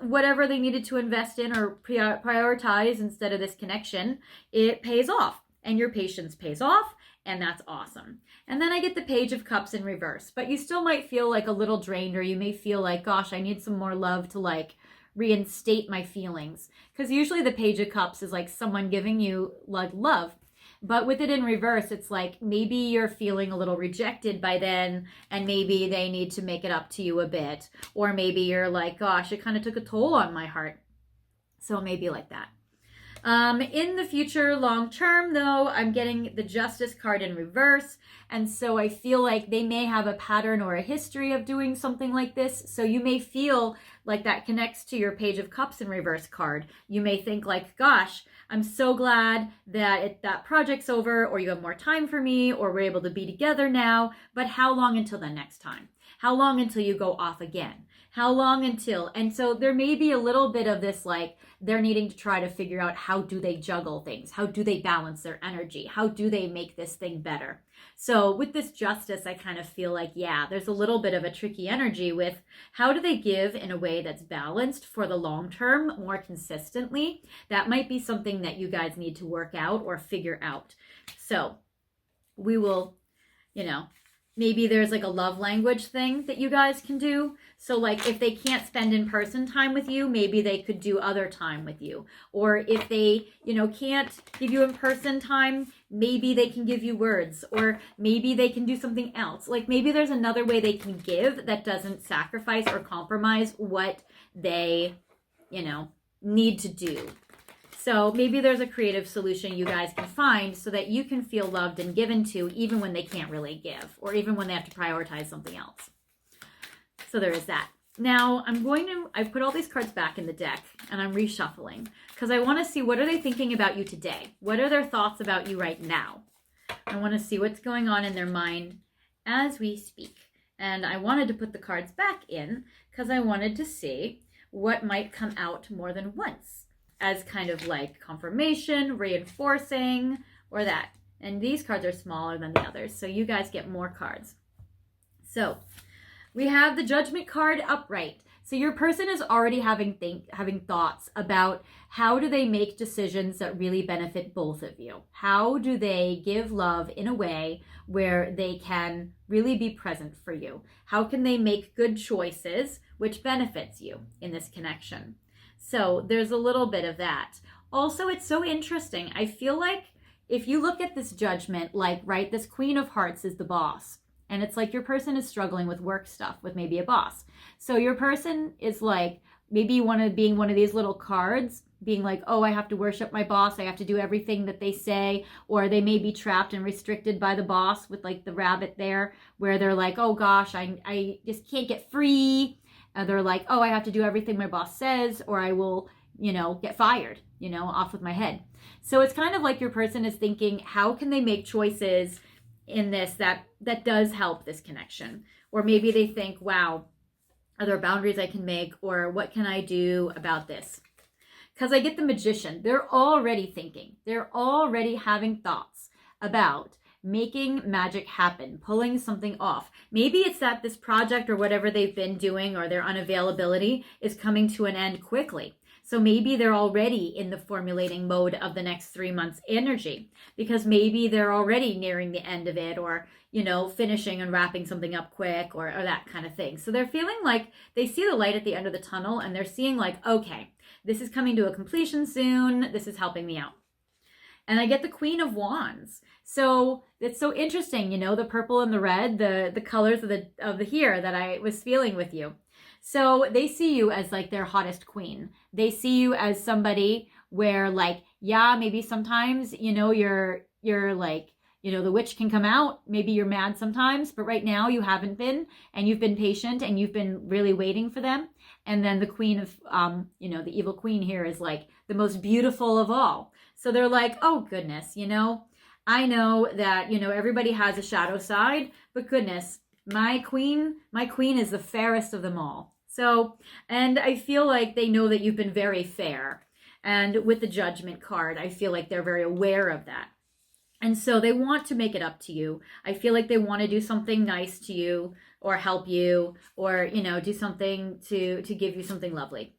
whatever they needed to invest in or prioritize instead of this connection, it pays off. And your patience pays off. And that's awesome. And then I get the Page of Cups in reverse, but you still might feel like a little drained, or you may feel like, gosh, I need some more love to like reinstate my feelings. Because usually the Page of Cups is like someone giving you like love. But with it in reverse, it's like maybe you're feeling a little rejected by then, and maybe they need to make it up to you a bit. Or maybe you're like, gosh, it kind of took a toll on my heart. So maybe like that. In the future, long term though, I'm getting the Justice card in reverse. And so I feel like they may have a pattern or a history of doing something like this. So you may feel like that connects to your Page of Cups in reverse card. You may think like, gosh, I'm so glad that that project's over, or you have more time for me, or we're able to be together now. But how long until the next time? How long until you go off again? How long until? And so there may be a little bit of this, like, they're needing to try to figure out how do they juggle things? How do they balance their energy? How do they make this thing better? So with this justice, I kind of feel like, yeah, there's a little bit of a tricky energy with how do they give in a way that's balanced for the long term more consistently? That might be something that you guys need to work out or figure out. So we will, maybe there's like a love language thing that you guys can do. So like if they can't spend in-person time with you, maybe they could do other time with you. Or if they, can't give you in-person time, maybe they can give you words, or maybe they can do something else. Like maybe there's another way they can give that doesn't sacrifice or compromise what they, need to do. So maybe there's a creative solution you guys can find so that you can feel loved and given to even when they can't really give, or even when they have to prioritize something else. So there is that. Now I've put all these cards back in the deck and I'm reshuffling because I want to see what are they thinking about you today? What are their thoughts about you right now? I want to see what's going on in their mind as we speak. And I wanted to put the cards back in because I wanted to see what might come out more than once as kind of like confirmation, reinforcing, or that. And these cards are smaller than the others, so you guys get more cards. So we have the Judgment card upright. So your person is already having thoughts about how do they make decisions that really benefit both of you? How do they give love in a way where they can really be present for you? How can they make good choices which benefits you in this connection? So there's a little bit of that. Also, it's so interesting. I feel like if you look at this Judgment, like, right, this Queen of Hearts is the boss. And it's like your person is struggling with work stuff with maybe a boss. So your person is like, maybe being one of these little cards, being like, oh, I have to worship my boss. I have to do everything that they say. Or they may be trapped and restricted by the boss with like the rabbit there, where they're like, oh gosh, I just can't get free. They're like, oh, I have to do everything my boss says, or I will, get fired, off with my head. So it's kind of like your person is thinking, how can they make choices in this that does help this connection? Or maybe they think, wow, are there boundaries I can make? Or what can I do about this? Because I get the Magician. They're already thinking. They're already having thoughts about making magic happen, pulling something off. Maybe it's that this project or whatever they've been doing or their unavailability is coming to an end quickly. So maybe they're already in the formulating mode of the next 3 months energy, because maybe they're already nearing the end of it, or, finishing and wrapping something up quick, or that kind of thing. So they're feeling like they see the light at the end of the tunnel and they're seeing like, okay, this is coming to a completion soon. This is helping me out. And I get the Queen of Wands. So it's so interesting, the purple and the red, the colors of the here that I was feeling with you. So they see you as like their hottest queen. They see you as somebody where like, yeah, maybe sometimes, you're like, the witch can come out. Maybe you're mad sometimes, but right now you haven't been, and you've been patient and you've been really waiting for them. And then the Queen of, the evil queen here is like the most beautiful of all. So they're like, oh goodness, I know that, everybody has a shadow side, but goodness, my queen is the fairest of them all. So, and I feel like they know that you've been very fair. And with the Judgment card, I feel like they're very aware of that. And so they want to make it up to you. I feel like they want to do something nice to you, or help you, or, do something to give you something lovely.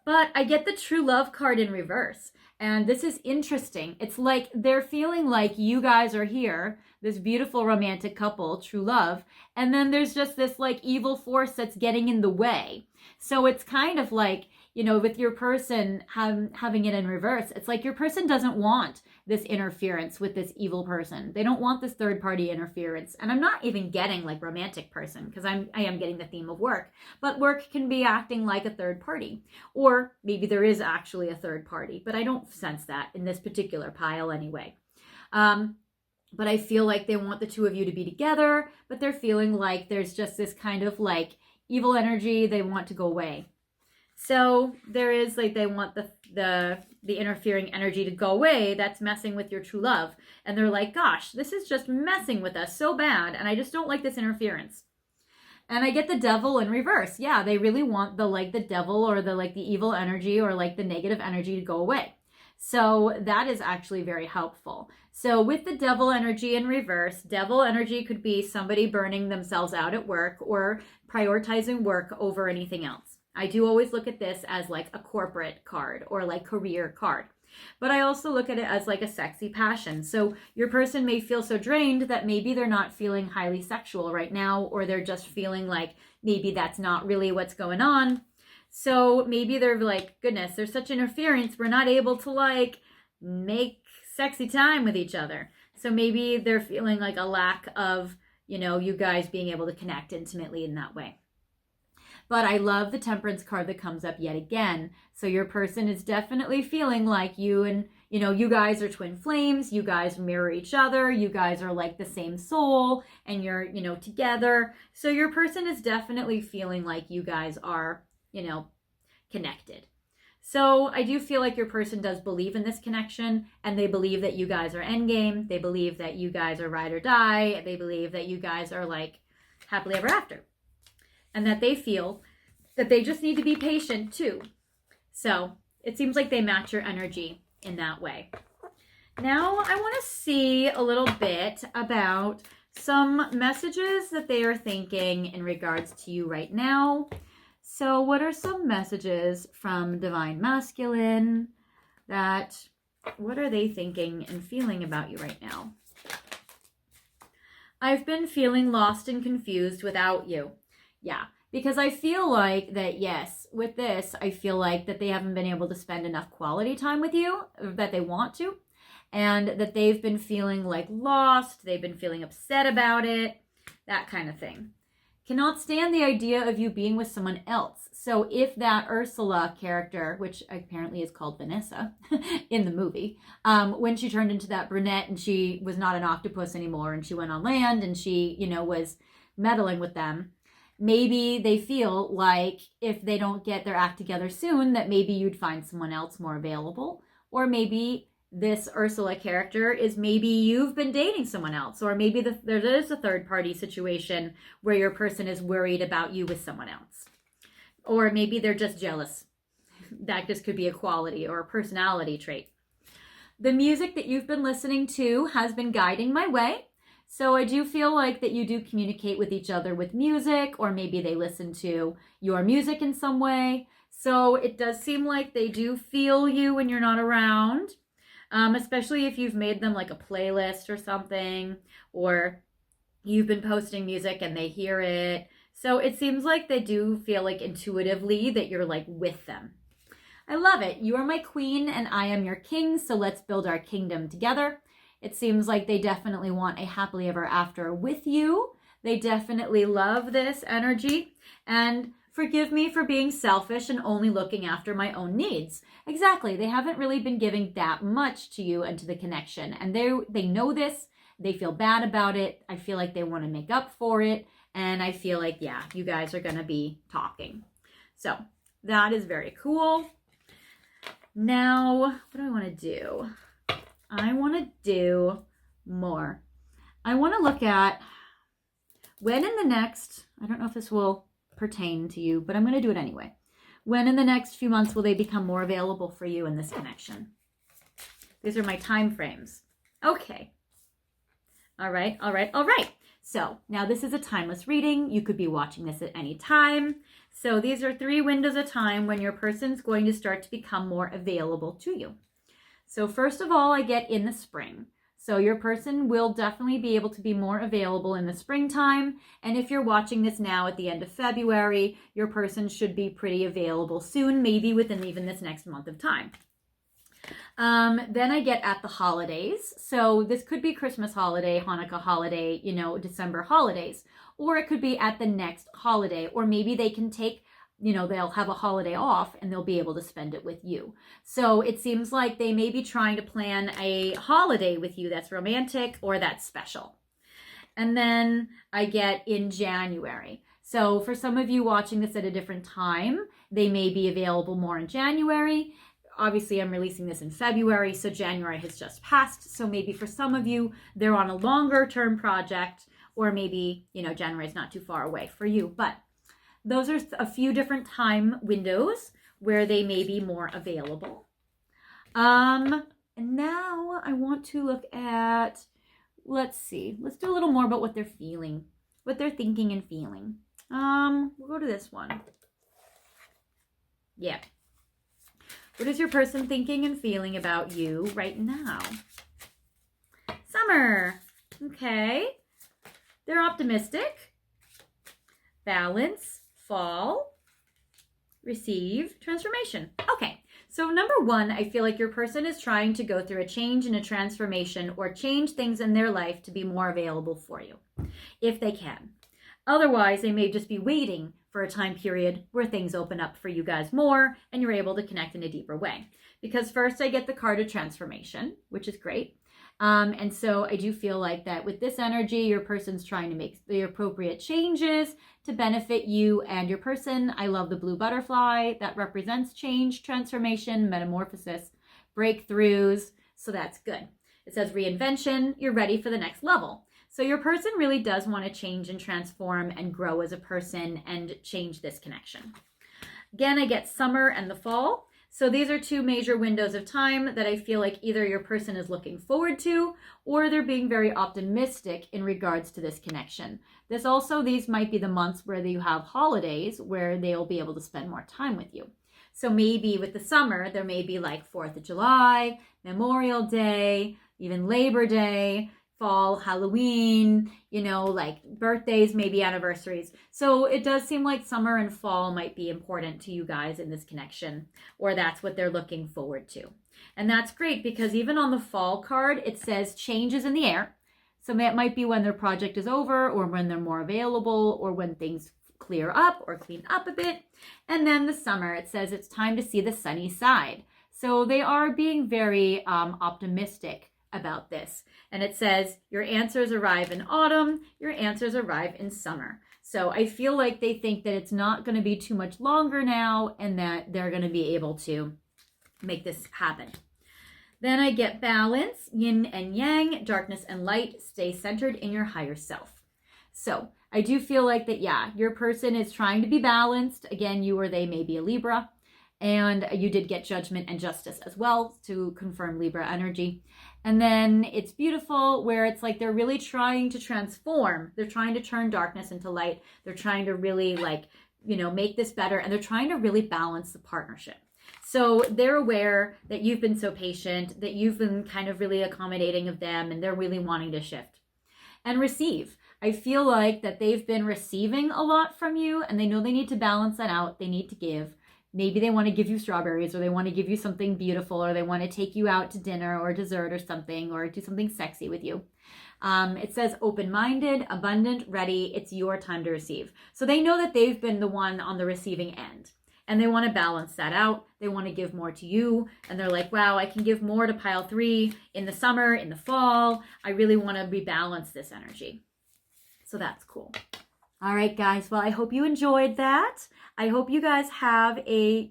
But I get the True Love card in reverse. And this is interesting. It's like they're feeling like you guys are here, this beautiful romantic couple, true love, and then there's just this like evil force that's getting in the way. So it's kind of like, with your person having it in reverse, it's like your person doesn't want this interference with this evil person. They don't want this third party interference. And I'm not even getting like romantic person, because I am getting the theme of work. But work can be acting like a third party. Or maybe there is actually a third party, but I don't sense that in this particular pile anyway. But I feel like they want the two of you to be together, but they're feeling like there's just this kind of like evil energy they want to go away. So there is like, they want the interfering energy to go away that's messing with your true love. And they're like, gosh, this is just messing with us so bad. And I just don't like this interference. And I get the devil in reverse. Yeah, they really want the devil or the evil energy or the negative energy to go away. So that is actually very helpful. So with the devil energy in reverse, devil energy could be somebody burning themselves out at work or prioritizing work over anything else. I do always look at this as like a corporate card or like career card. But I also look at it as like a sexy passion. So your person may feel so drained that maybe they're not feeling highly sexual right now, or they're just feeling like maybe that's not really what's going on. So maybe they're like, goodness, there's such interference. We're not able to like make sexy time with each other. So maybe they're feeling like a lack of, you guys being able to connect intimately in that way. But I love the Temperance card that comes up yet again. So your person is definitely feeling like you guys are twin flames. You guys mirror each other. You guys are like the same soul and you're, together. So your person is definitely feeling like you guys are, connected. So I do feel like your person does believe in this connection, and they believe that you guys are endgame. They believe that you guys are ride or die. They believe that you guys are like happily ever after. And that they feel that they just need to be patient too. So it seems like they match your energy in that way. Now I want to see a little bit about some messages that they are thinking in regards to you right now. So what are some messages from Divine Masculine what are they thinking and feeling about you right now? I've been feeling lost and confused without you. Yeah, because I feel like that, yes, with this, I feel like that they haven't been able to spend enough quality time with you that they want to, and that they've been feeling like lost, they've been feeling upset about it, that kind of thing. Cannot stand the idea of you being with someone else. So if that Ursula character, which apparently is called Vanessa in the movie, when she turned into that brunette and she was not an octopus anymore and she went on land and she, was meddling with them, maybe they feel like if they don't get their act together soon, that maybe you'd find someone else more available. Or maybe this Ursula character is maybe you've been dating someone else, or maybe there is a third party situation where your person is worried about you with someone else. Or maybe they're just jealous. That just could be a quality or a personality trait. The music that you've been listening to has been guiding my way. So I do feel like that you do communicate with each other with music, or maybe they listen to your music in some way. So it does seem like they do feel you when you're not around. Especially if you've made them like a playlist or something, or you've been posting music and they hear it. So it seems like they do feel like intuitively that you're like with them. I love it. You are my queen and I am your king, so let's build our kingdom together. It seems like they definitely want a happily ever after with you. They definitely love this energy. And forgive me for being selfish and only looking after my own needs. Exactly. They haven't really been giving that much to you and to the connection. And they know this. They feel bad about it. I feel like they want to make up for it. And I feel like, yeah, you guys are going to be talking. So that is very cool. Now, what do I want to do? I want to do more. I want to look at when in the next, I don't know if this will pertain to you, but I'm going to do it anyway. When in the next few months will they become more available for you in this connection? These are my time frames. Okay. All right. So now this is a timeless reading. You could be watching this at any time. So these are 3 windows of time when your person's going to start to become more available to you. So first of all, I get in the spring. So your person will definitely be able to be more available in the springtime. And if you're watching this now at the end of February, your person should be pretty available soon, maybe within even this next month of time. Then I get at the holidays. So this could be Christmas holiday, Hanukkah holiday, December holidays. Or it could be at the next holiday. Or maybe they can take, they'll have a holiday off and they'll be able to spend it with you. So it seems like they may be trying to plan a holiday with you that's romantic or that's special. And then I get in January. So for some of you watching this at a different time, they may be available more in January. Obviously, I'm releasing this in February, so January has just passed. So maybe for some of you, they're on a longer term project, or maybe, January is not too far away for you. But those are a few different time windows where they may be more available. And now I want to look at, let's see, let's do a little more about what they're feeling, what they're thinking and feeling. We'll go to this one. Yeah. What is your person thinking and feeling about you right now? Summer. Okay. They're optimistic. Balance. Fall. Receive. Transformation. Okay. So number one, I feel like your person is trying to go through a change and a transformation or change things in their life to be more available for you, if they can. Otherwise, they may just be waiting for a time period where things open up for you guys more and you're able to connect in a deeper way. Because first I get the card of transformation, which is great. And so I do feel like that with this energy, your person's trying to make the appropriate changes to benefit you and your person. I love the blue butterfly that represents change, transformation, metamorphosis, breakthroughs. So that's good. It says reinvention. You're ready for the next level. So your person really does want to change and transform and grow as a person and change this connection. Again, I get summer and the fall. So these are two major windows of time that I feel like either your person is looking forward to or they're being very optimistic in regards to this connection. These might be the months where you have holidays where they'll be able to spend more time with you. So maybe with the summer, there may be like 4th of July, Memorial Day, even Labor Day, fall, Halloween, like birthdays, maybe anniversaries. So it does seem like summer and fall might be important to you guys in this connection, or that's what they're looking forward to. And that's great because even on the fall card, it says changes in the air. So that might be when their project is over or when they're more available or when things clear up or clean up a bit. And then the summer, it says it's time to see the sunny side. So they are being very optimistic about this. And it says your answers arrive in autumn, your answers arrive in summer. So I feel like they think that it's not going to be too much longer now and that they're going to be able to make this happen. Then I get balance, yin and yang, darkness and light. Stay centered in your higher self. So I do feel like that, yeah, your person is trying to be balanced. Again, you or they may be a Libra. And you did get judgment and justice as well to confirm Libra energy. And then it's beautiful where it's like they're really trying to transform. They're trying to turn darkness into light. They're trying to really make this better. And they're trying to really balance the partnership. So they're aware that you've been so patient, that you've been kind of really accommodating of them, and they're really wanting to shift. And receive. I feel like that they've been receiving a lot from you and they know they need to balance that out. They need to give. Maybe they want to give you strawberries or they want to give you something beautiful or they want to take you out to dinner or dessert or something or do something sexy with you. It says open-minded, abundant, ready. It's your time to receive. So they know that they've been the one on the receiving end and they want to balance that out. They want to give more to you and they're like, wow, I can give more to pile 3 in the summer, in the fall. I really want to rebalance this energy. So that's cool. All right, guys. Well, I hope you enjoyed that. I hope you guys have a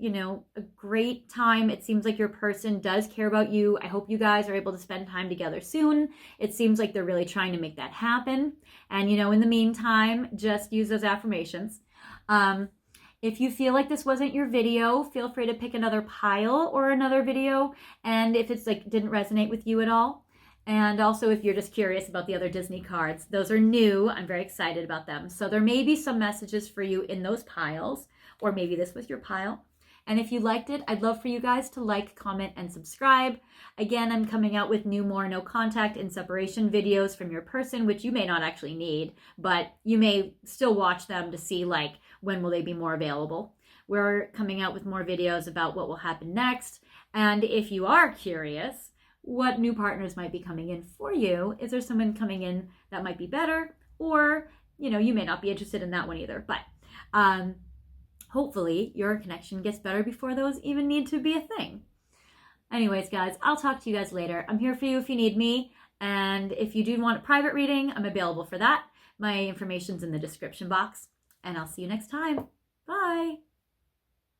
great time. It seems like your person does care about you. I hope you guys are able to spend time together soon. It seems like they're really trying to make that happen. And, in the meantime, just use those affirmations. If you feel like this wasn't your video, feel free to pick another pile or another video. And if it's didn't resonate with you at all, and also if you're just curious about the other Disney cards, those are new. I'm very excited about them. So there may be some messages for you in those piles, or maybe this was your pile. And if you liked it, I'd love for you guys to like, comment, and subscribe. Again, I'm coming out with new more no contact and separation videos from your person, which you may not actually need, but you may still watch them to see when will they be more available. We're coming out with more videos about what will happen next. And if you are curious, what new partners might be coming in for you? Is there someone coming in that might be better? Or, you may not be interested in that one either. But hopefully your connection gets better before those even need to be a thing. Anyways, guys, I'll talk to you guys later. I'm here for you if you need me. And if you do want a private reading, I'm available for that. My information's in the description box. And I'll see you next time. Bye.